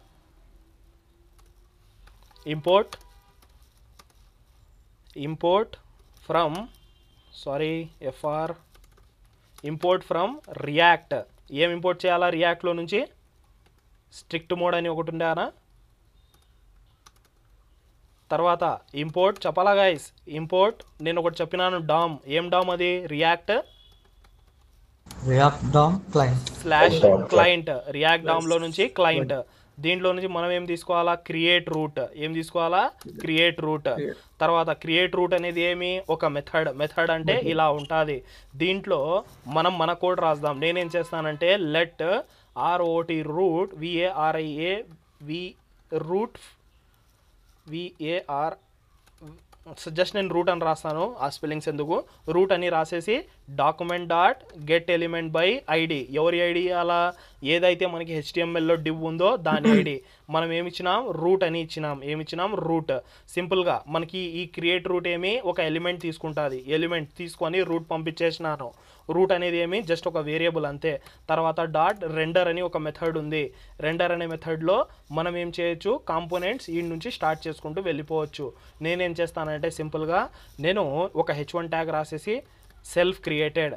Import from react. ఏం ఇంపోర్ట్ చేయాలా? రియాక్ట్లో నుంచి స్ట్రిక్ట్ మోడ్ అని ఒకటి ఉండానా? తర్వాత ఇంపోర్ట్ చెప్పాలా గైస్? ఇంపోర్ట్ నేను ఒకటి చెప్పినాను, డామ్. ఏం డామ్ అది? React DOM client. రియాక్ట్ డామ్లో నుంచి క్లయింట్. దీంట్లో నుంచి మనం ఏం తీసుకోవాలా? Create root. తర్వాత క్రియేట్ రూట్ అనేది ఏమి? ఒక మెథడ్ అంటే ఇలా ఉంటుంది. దీంట్లో మనం మన కోడ్ రాద్దాం. నేనేం చేస్తానంటే let ROT root VAR just నేను రూట్ అని రాస్తాను. ఆ స్పెల్లింగ్స్ ఎందుకు? రూట్ అని రాసేసి document dot get element by ID. ఎవరి ఐడి? అలా ఏదైతే మనకి HTMLలో డివ్ ఉందో దాని ఐడి మనం ఏమిచ్చినాం? రూట్ అని ఇచ్చినాం. రూట్. సింపుల్గా మనకి ఈ క్రియేట్ రూట్ ఏమి? ఒక ఎలిమెంట్ తీసుకుంటుంది. ఎలిమెంట్ తీసుకొని రూట్ పంపించేసినాను. రూట్ అనేది ఏమి? జస్ట్ ఒక వేరియబుల్ అంతే. తర్వాత డాట్ రెండర్ అని ఒక మెథడ్ ఉంది. రెండర్ అనే మెథడ్లో మనం ఏం చేయొచ్చు? కాంపోనెంట్స్ ఈ నుంచి స్టార్ట్ చేసుకుంటూ వెళ్ళిపోవచ్చు. నేనేం చేస్తానంటే సింపుల్గా నేను ఒక H1 ట్యాగ్ రాసేసి సెల్ఫ్ క్రియేటెడ్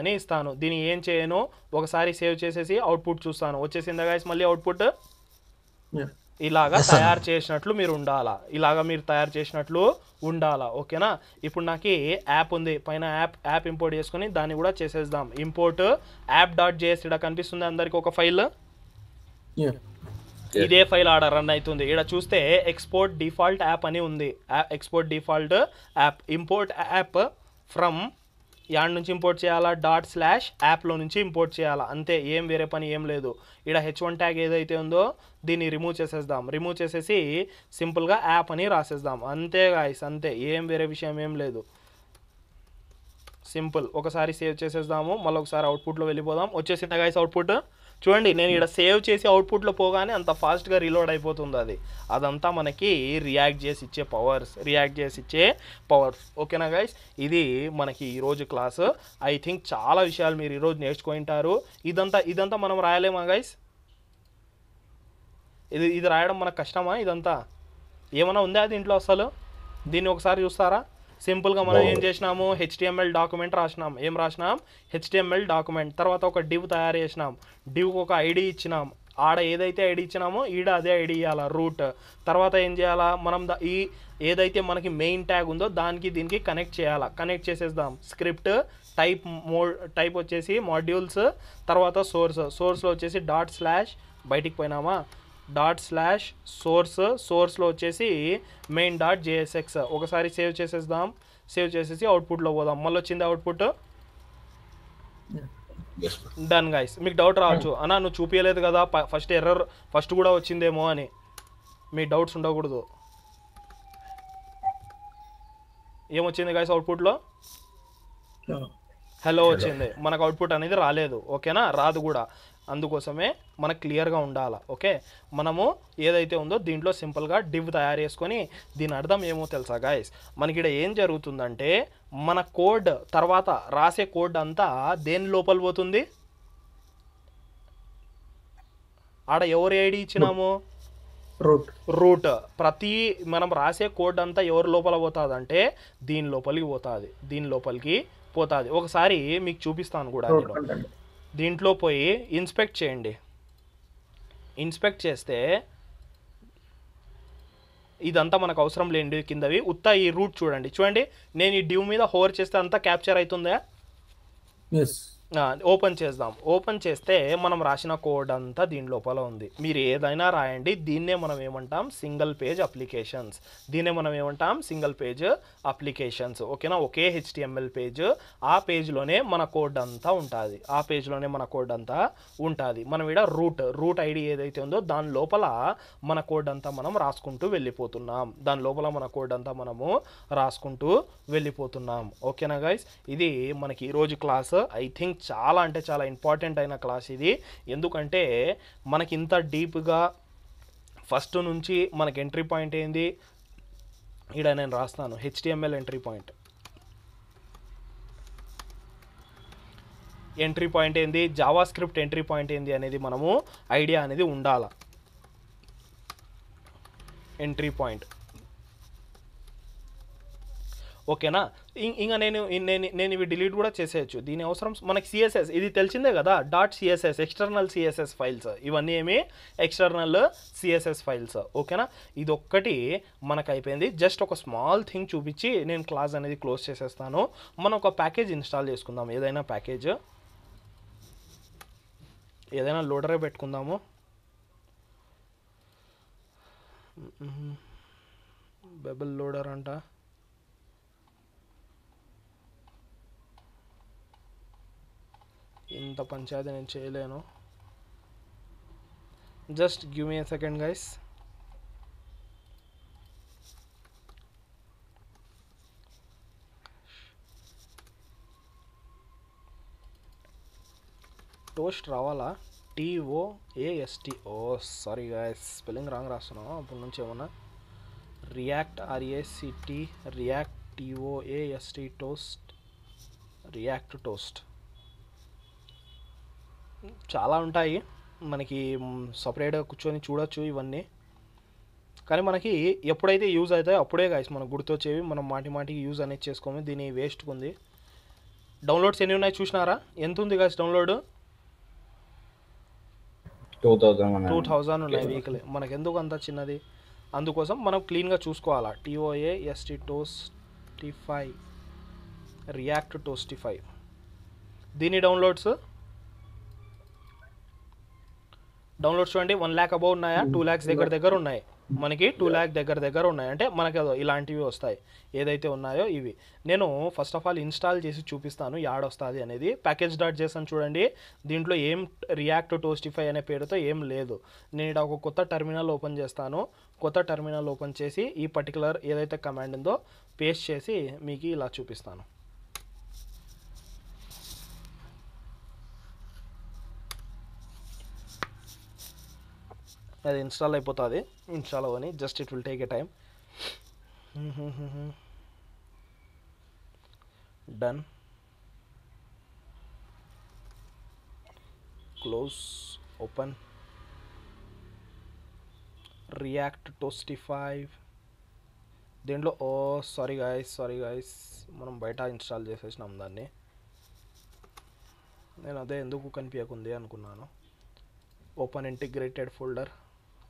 అని ఇస్తాను. దీన్ని ఏం చేయను? ఒకసారి సేవ్ చేసేసి అవుట్పుట్ చూస్తాను. వచ్చేసిందా గైస్? మళ్ళీ అవుట్పుట్ ఇలాగా తయారు చేసినట్లు మీరు ఉండాలా. ఓకేనా? ఇప్పుడు నాకు యాప్ ఉంది, పైన యాప్ ఇంపోర్ట్ చేసుకుని దాన్ని కూడా చేసేద్దాం. Import app.js. ఇక్కడ కనిపిస్తుంది అందరికి ఒక ఫైల్. ఇదే ఫైల్ ఆడ రన్ అవుతుంది. ఇక్కడ చూస్తే ఎక్స్పోర్ట్ డిఫాల్ట్ యాప్ అని ఉంది. Export default app. Import app from add నుంచి ఇంపోర్ట్ చేయాలా? ./యాప్లో నుంచి ఇంపోర్ట్ చేయాలా. అంతే, ఏం వేరే పని ఏం లేదు. ఇక్కడ H1 ట్యాగ్ ఏదైతే ఉందో దీన్ని రిమూవ్ చేసేసి సింపుల్గా యాప్ అని రాసేద్దాం. అంతే గాయ్స్, అంతే. ఏం వేరే విషయం ఏం లేదు. సింపుల్. ఒకసారి సేవ్ చేసేద్దాము. మళ్ళీ ఒకసారి అవుట్పుట్లో వెళ్ళిపోదాం. వచ్చేసిందా గాయ్స్ అవుట్పుట్? చూడండి, నేను ఇక్కడ సేవ్ చేసి అవుట్పుట్లో పోగానే అంత ఫాస్ట్గా రీలోడ్ అయిపోతుంది. అదంతా మనకి రియాక్ట్ చేసి ఇచ్చే పవర్స్. ఓకేనా గైస్? ఇది మనకి ఈరోజు క్లాసు. ఐ థింక్ చాలా విషయాలు మీరు ఈరోజు నేర్చుకుంటారు. ఇదంతా మనం రాయలేమా గైస్? ఇది రాయడం మనకు కష్టమా? ఇదంతా ఏమైనా ఉందా దీంట్లో అసలు? దీన్ని ఒకసారి చూస్తారా? సింపుల్గా మనం ఏం చేసినాము? HTML డాక్యుమెంట్ రాసినాం. ఏం రాసినాం? HTML document. తర్వాత ఒక డివ్ తయారు చేసినాం. డివ్కి ఒక ఐడి ఇచ్చినాం. ఆడ ఏదైతే ఐడి ఇచ్చినామో ఈడ అదే ఐడి ఇవ్వాలా, రూట్. తర్వాత ఏం చేయాలా? మనం ఈ ఏదైతే మనకి మెయిన్ ట్యాగ్ ఉందో దానికి దీనికి కనెక్ట్ చేయాలా. చేసేద్దాం. స్క్రిప్ట్ టైప్ వచ్చేసి మాడ్యూల్స్. తర్వాత సోర్స్లో వచ్చేసి ./ బయటికి పోయినామా? సోర్స్లో వచ్చేసి మెయిన్ డాట్ జేఎస్ఎక్స్. ఒకసారి సేవ్ చేసేద్దాం. సేవ్ చేసేసి అవుట్పుట్లో పోదాం. మళ్ళీ వచ్చింది అవుట్పుట్. Done guys. మీకు డౌట్ రావచ్చు, అన్నా నువ్వు చూపించలేదు కదా ఫస్ట్ కూడా వచ్చిందేమో అని. మీ డౌట్స్ ఉండకూడదు. ఏమొచ్చింది గైస్ అవుట్పుట్లో? హలో వచ్చింది. మనకు అవుట్పుట్ అనేది రాలేదు. ఓకేనా, రాదు కూడా. అందుకోసమే మనకు క్లియర్గా ఉండాలి. ఓకే, మనము ఏదైతే ఉందో దీంట్లో సింపుల్గా డివ్ తయారు చేసుకొని, దీని అర్థం ఏమో తెలుసా గైస్, మనకి ఇక్కడ ఏం జరుగుతుందంటే మన కోడ్ తర్వాత రాసే కోడ్ అంతా దేని లోపల పోతుంది? ఆడ ఎవరి ఐడి ఇచ్చినాము? రూట్. ప్రతి మనం రాసే కోడ్ అంతా ఎవరి లోపల పోతుంది అంటే దీని లోపలికి పోతుంది. ఒకసారి మీకు చూపిస్తాను కూడా. నేను దీంట్లో పోయి ఇన్స్పెక్ట్ చేయండి. ఇన్స్పెక్ట్ చేస్తే ఇదంతా మనకు అవసరం లేండి. కిందవి ఉత్త ఈ రూట్ చూడండి. నేను ఈ డివ్ మీద హోవర్ చేస్తే అంతా క్యాప్చర్ అవుతుందా? ఓపెన్ చేద్దాం. ఓపెన్ చేస్తే మనం రాసిన కోడ్ అంతా దీని లోపల ఉంది. మీరు ఏదైనా రాయండి. దీన్నే మనం ఏమంటాం? Single page applications. ఓకేనా, ఒకే HTML పేజ్. ఆ పేజ్లోనే మన కోడ్ అంతా ఉంటుంది. మనం ఇక్కడ రూట్ ఐడి ఏదైతే ఉందో దాని లోపల మన కోడ్ అంతా మనం రాసుకుంటూ వెళ్ళిపోతున్నాం. ఓకేనా గైస్, ఇది మనకి ఈరోజు క్లాస్. ఐ థింక్ చాలా అంటే చాలా ఇంపార్టెంట్ అయిన క్లాస్ ఇది. ఎందుకంటే మనకి ఇంత డీప్గా ఫస్ట్ నుంచి మనకి ఎంట్రీ పాయింట్ ఏంది ఇక్కడ నేను రాస్తాను. HTML ఎంట్రీ పాయింట్ ఏంది, జావా స్క్రిప్ట్ ఎంట్రీ పాయింట్ ఏంది అనేది మనము ఐడియా అనేది ఉండాలి. Entry point. ఓకేనా, ఇంకా నేను ఇవి డిలీట్ కూడా చేసేయచ్చు. దీని అవసరం మనకి CSS ఇది తెలిసిందే కదా. .css external CSS files. ఇవన్నీ ఏమి ఎక్స్టర్నల్ CSS ఫైల్స్. ఓకేనా, ఇది ఒక్కటి మనకు అయిపోయింది. జస్ట్ ఒక స్మాల్ థింగ్ చూపించి నేను క్లాస్ అనేది క్లోజ్ చేసేస్తాను. మనం ఒక ప్యాకేజ్ ఇన్స్టాల్ చేసుకుందాం. ఏదైనా లోడరే పెట్టుకుందాము. బెబుల్ లోడర్ అంట. ఇంత పంచాయతీ నేను చేయలేను. Just give me a second guys. Toast రావాలా? TOAST. ఓ సారీ గైస్, స్పెల్లింగ్ రాంగ్ రాస్తున్నాను అప్పటి నుంచి. ఏమన్నా react react TOAST toast. React toast చాలా ఉంటాయి. మనకి సపరేట్గా కూర్చొని చూడొచ్చు ఇవన్నీ. కానీ మనకి ఎప్పుడైతే యూజ్ అవుతాయో అప్పుడే గైస్ మనకు గుర్తొచ్చేవి. మనం మాటికి యూజ్ అనేది చేసుకోము. దీని వేస్ట్గా ఉంది. డౌన్లోడ్స్ ఎన్ని ఉన్నాయి చూసినారా? ఎంత ఉంది గైస్ డౌన్లోడ్? 2000 ఉన్నాయి వీక్లీ. మనకు ఎందుకు అంత చిన్నది? అందుకోసం మనం క్లీన్గా చూసుకోవాలా. TOAST Toastify, React Toastify. దీని డౌన్లోడ్స్ చూడండి. 1 lakh అబౌవ్ ఉన్నాయా? 2 lakhs దగ్గర ఉన్నాయి. మనకి 2 lakh దగ్గర ఉన్నాయి. అంటే మనకి ఇలాంటివి వస్తాయి ఏదైతే ఉన్నాయో ఇవి. నేను ఫస్ట్ ఆఫ్ ఆల్ ఇన్స్టాల్ చేసి చూపిస్తాను యాడొస్తుంది అనేది. package.json చూడండి. దీంట్లో ఏం రియాక్ట్ టోస్టిఫై అనే పేరుతో ఏం లేదు. నేను ఇక్కడ ఒక కొత్త టెర్మినల్ ఓపెన్ చేస్తాను. కొత్త టెర్మినల్ ఓపెన్ చేసి ఈ పర్టికులర్ ఏదైతే కమాండ్ ఉందో పేస్ట్ చేసి మీకు ఇలా చూపిస్తాను. అది ఇన్స్టాల్ అయిపోతుంది. ఇన్స్టాల్ అవ్వని just it will take a time. Done. Close. Open. React Toastify. దీంట్లో సారీ గైస్ మనం బయట ఇన్స్టాల్ చేసేసినాం దాన్ని. నేను అదే ఎందుకు కనిపించకుంది అనుకున్నాను. ఓపెన్ ఇంటిగ్రేటెడ్ ఫోల్డర్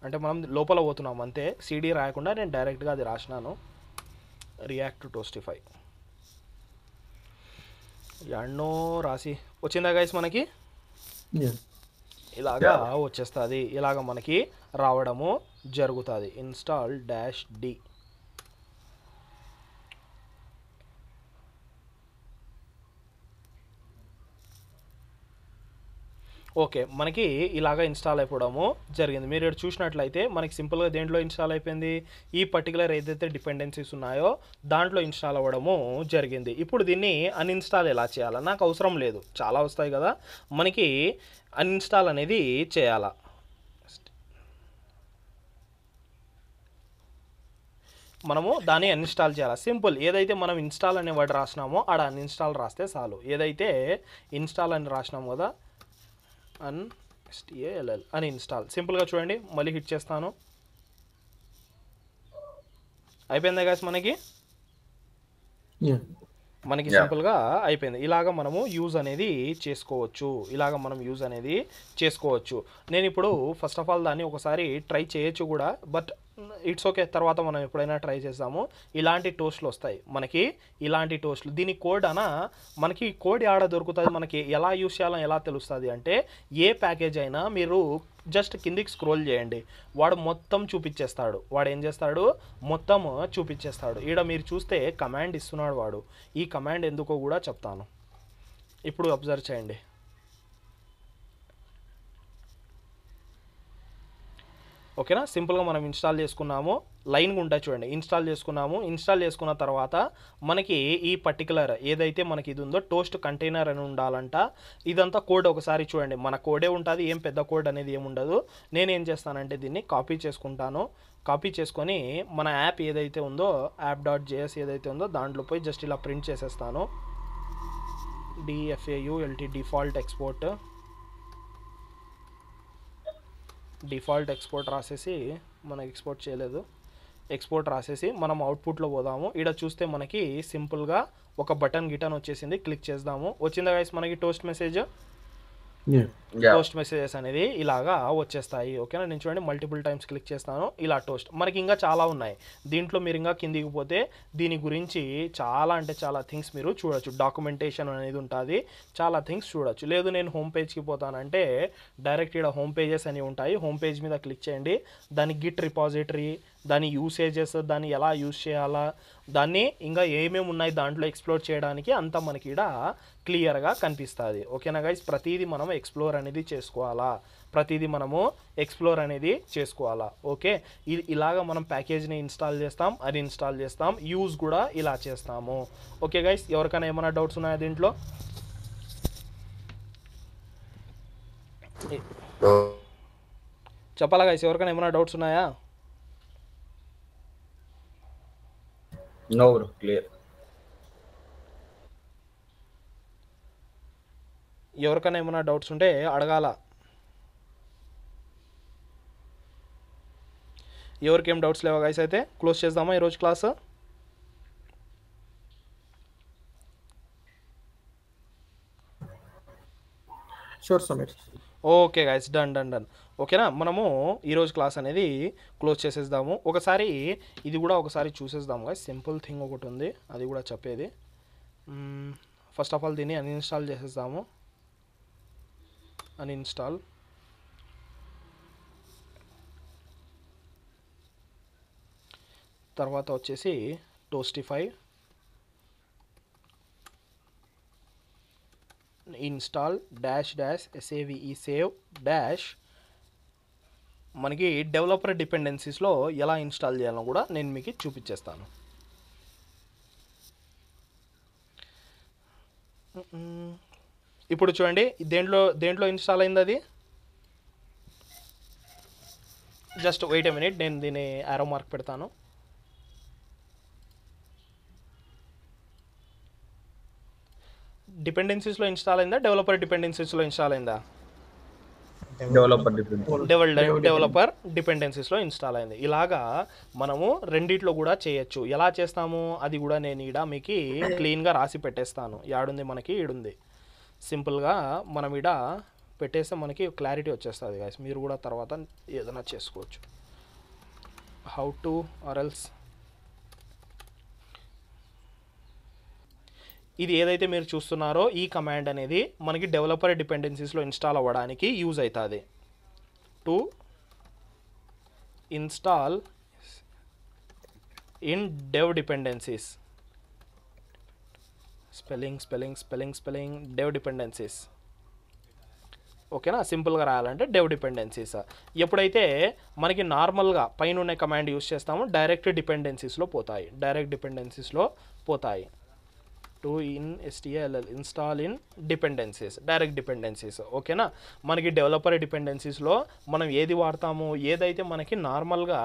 అంటే మనం లోపల పోతున్నాం అంతే. CD రాయకుండా నేను డైరెక్ట్గా అది రాసినాను. రియాక్ట్ టోస్టిఫై ఎన్నో రాసి వచ్చిందా గైస్ మనకి? ఇలాగా వచ్చేస్తుంది. ఇలాగ మనకి రావడము జరుగుతుంది. Install -d. ఓకే, మనకి ఇలాగ ఇన్స్టాల్ అయిపోవడము జరిగింది. మీరు ఇక్కడ చూసినట్లయితే మనకి సింపుల్గా దేంట్లో ఇన్స్టాల్ అయిపోయింది, ఈ పర్టికులర్ ఏదైతే డిపెండెన్సీస్ ఉన్నాయో దాంట్లో ఇన్స్టాల్ అవ్వడము జరిగింది. ఇప్పుడు దీన్ని అన్ఇన్స్టాల్ ఎలా చేయాలా, నాకు అవసరం లేదు, చాలా వస్తాయి కదా, మనకి అన్ఇన్స్టాల్ అనేది చేయాలా. మనము దాన్ని అన్ఇన్స్టాల్ చేయాలి. సింపుల్, ఏదైతే మనం ఇన్స్టాల్ అనే వర్డ్ రాసినామో ఆడ అన్ఇన్స్టాల్ రాస్తే చాలు. ఏదైతే ఇన్స్టాల్ అని రాసినాము కదా, అన్ఇన్స్టాల్ అని ఇన్స్టాల్ సింపుల్గా చూడండి, మళ్ళీ హిట్ చేస్తాను. అయిపోయిందా గైస్, మనకి సింపుల్గా అయిపోయింది. ఇలాగ మనము యూజ్ అనేది చేసుకోవచ్చు. నేను ఇప్పుడు ఫస్ట్ ఆఫ్ ఆల్ దాన్ని ఒకసారి ట్రై చేయొచ్చు కూడా, బట్ ఇట్స్ ఓకే, తర్వాత మనం ఎప్పుడైనా ట్రై చేస్తాము. ఇలాంటి టోస్ట్లు వస్తాయి మనకి, ఇలాంటి టోస్ట్లు. దీని కోడ్ మనకి కోడ్ ఆడ దొరుకుతుంది, మనకి ఎలా యూస్ చేయాలో ఎలా తెలుస్తుంది అంటే, ఏ ప్యాకేజ్ అయినా మీరు జస్ట్ కిందికి స్క్రోల్ చేయండి, వాడు మొత్తం చూపించేస్తాడు. వాడు ఏం చేస్తాడు, మొత్తం చూపించేస్తాడు. ఈడ మీరు చూస్తే కమాండ్ ఇస్తున్నాడు వాడు. ఈ కమాండ్ ఎందుకో కూడా చెప్తాను, ఇప్పుడు అబ్జర్వ్ చేయండి. ఓకేనా, సింపుల్గా మనం ఇన్స్టాల్ చేసుకున్నాము, లైన్గా ఉంటాయి చూడండి, ఇన్స్టాల్ చేసుకున్న తర్వాత మనకి ఈ పర్టికులర్ ఏదైతే మనకి ఇది ఉందో టోస్ట్ కంటైనర్ అని ఉండాలంట. ఇదంతా కోడ్ ఒకసారి చూడండి, మన కోడే ఉంటుంది, ఏం పెద్ద కోడ్ అనేది ఏముండదు. నేనేం చేస్తానంటే దీన్ని కాపీ చేసుకొని మన యాప్ ఏదైతే ఉందో app.js ఏదైతే ఉందో దాంట్లో పోయి జస్ట్ ఇలా ప్రింట్ చేసేస్తాను. DFAULT డిఫాల్ట్ ఎక్స్పోర్ట్ రాసేసి, మనకి ఎక్స్పోర్ట్ రాసేసి మనం అవుట్పుట్లో పోదాము. ఇక్కడ చూస్తే మనకి సింపుల్గా ఒక బటన్ వచ్చేసింది, క్లిక్ చేద్దాము. వచ్చిందా గైస్ మనకి టోస్ట్ మెసేజెస్ అనేది ఇలాగా వచ్చేస్తాయి. ఓకేనా, నేను చూడండి మల్టిపుల్ టైమ్స్ క్లిక్ చేస్తాను, ఇలా టోస్ట్. మనకి ఇంకా చాలా ఉన్నాయి దీంట్లో, మీరు ఇంకా కిందికి పోతే దీని గురించి చాలా అంటే చాలా థింగ్స్ మీరు చూడొచ్చు. డాక్యుమెంటేషన్ అనేది ఉంటుంది, చాలా థింగ్స్ చూడొచ్చు. లేదు నేను హోమ్ పేజ్కి పోతానంటే డైరెక్ట్ ఇక్కడ హోమ్ పేజెస్ అని ఉంటాయి, హోమ్ పేజ్ మీద క్లిక్ చేయండి. దాని గిట్ రిపాజిటరీ, దాని యూసేజెస్, దాన్ని ఎలా యూజ్ చేయాలా, దాన్ని ఇంకా ఏమేమి ఉన్నాయి దాంట్లో ఎక్స్ప్లోర్ చేయడానికి అంతా మనకి ఇక్కడ క్లియర్గా కనిపిస్తుంది. ఓకేనా గైస్, ప్రతిదీ మనం ఎక్స్ప్లోర్ అనేది చేసుకోవాలా. ఓకే, ఇలాగా మనం ప్యాకేజ్ని ఇన్స్టాల్ చేస్తాం, అన్ఇన్స్టాల్ చేస్తాం, యూజ్ కూడా ఇలా చేస్తాము. ఓకే గైస్, ఎవరికైనా ఏమైనా డౌట్స్ ఉన్నాయా దీంట్లో? చెప్పాలా గైస్, ఎవరికైనా ఏమైనా డౌట్స్ ఉన్నాయా? No bro, clear. ఎవరికైనా ఏమైనా డౌట్స్ ఉంటే అడగాల. ఎవరికేం డౌట్స్ లేవా గైస్? అయితే క్లోజ్ చేద్దామా ఈరోజు class? Sure Sameer. Okay guys, done. ఓకేనా, మనము ఈరోజు క్లాస్ అనేది క్లోజ్ చేసేద్దాము. ఒకసారి ఇది కూడా ఒకసారి చూసేద్దాము గైస్. సింపుల్ థింగ్ ఒకటి ఉంది, అది కూడా చెప్పేది. ఫస్ట్ ఆఫ్ ఆల్ దీన్ని అన్ఇన్స్టాల్ చేసేద్దాము. అన్ఇన్స్టాల్. తర్వాత వచ్చేసి టోస్టిఫై ఇన్స్టాల్ -save మనకి డెవలపర్ డిపెండెన్సీస్లో ఎలా ఇన్స్టాల్ చేయాలో కూడా నేను మీకు చూపించేస్తాను. ఇప్పుడు చూడండి, దేంట్లో ఇన్స్టాల్ అయింది అది. జస్ట్ వెయిట్ ఎ మినిట్, నేను దీన్ని యారో మార్క్ పెడతాను. డిపెండెన్సీస్లో ఇన్స్టాల్ అయిందా, డెవలపర్ డిపెండెన్సీస్లో ఇన్స్టాల్ అయిందా? డెవలపర్ డిపెండెన్సీస్లో ఇన్స్టాల్ అయింది. ఇలాగా మనము రెండిట్లో కూడా చేయొచ్చు. ఎలా చేస్తాము అది కూడా నేను ఈడ మీకు క్లీన్గా రాసి పెట్టేస్తాను. యాడుంది మనకి, ఈడుంది. సింపుల్గా మనం ఈడ పెట్టేస్తే మనకి క్లారిటీ వచ్చేస్తుంది గైస్. మీరు కూడా తర్వాత ఏదైనా చేసుకోవచ్చు. హౌ టు ఆర్ ఎల్స్ ఇది ఏదైతే మీరు చూస్తున్నారో ఈ కమాండ్ అనేది మనకి డెవలపర్ డిపెండెన్సీస్లో ఇన్స్టాల్ అవ్వడానికి యూజ్ అవుతుంది. To install in dev dependencies, spelling dev dependencies. ఓకేనా, సింపుల్గా రాయాలంటే డెవ్ డిపెండెన్సీస్. ఎప్పుడైతే మనకి నార్మల్గా పైన ఉన్న కమాండ్ యూస్ చేస్తామో డైరెక్ట్ డిపెండెన్సీస్లో పోతాయి. To install in dependencies, direct dependencies. ఓకేనా, మనకి డెవలపర్ డిపెండెన్సీస్లో మనం ఏది వాడతామో, ఏదైతే మనకి నార్మల్గా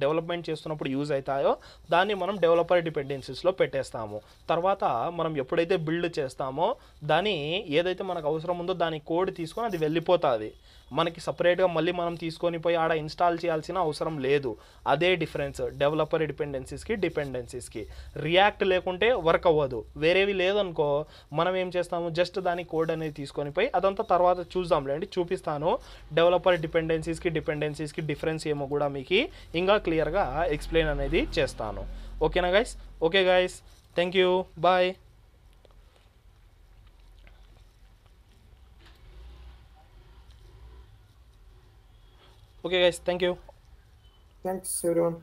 డెవలప్మెంట్ చేస్తున్నప్పుడు యూజ్ అవుతాయో దాన్ని మనం డెవలపర్ డిపెండెన్సీస్లో పెట్టేస్తాము. తర్వాత మనం ఎప్పుడైతే బిల్డ్ చేస్తామో దాని ఏదైతే మనకు అవసరం ఉందో దాని కోడ్ తీసుకొని అది వెళ్ళిపోతుంది. మనకి సపరేట్గా మళ్ళీ మనం తీసుకొని పోయి ఆడ ఇన్స్టాల్ చేయాల్సిన అవసరం లేదు. అదే డిఫరెన్స్ డెవలపర్ డిపెండెన్సీస్కి. రియాక్ట్ లేకుంటే వర్క్ అవ్వదు. వేరేవి లేదనుకో మనం ఏం చేస్తాము, జస్ట్ దాని కోడ్ అనేది తీసుకొని పోయి అదంతా తర్వాత చూద్దాంలేండి, చూపిస్తాను. డెవలపర్ డిపెండెన్సీస్కి డిఫరెన్స్ ఏమో కూడా మీకు ఇంకా క్లియర్గా ఎక్స్ప్లెయిన్ అనేది చేస్తాను. ఓకేనా guys? Okay guys, thank you, bye. Okay guys, thank you. Thanks everyone.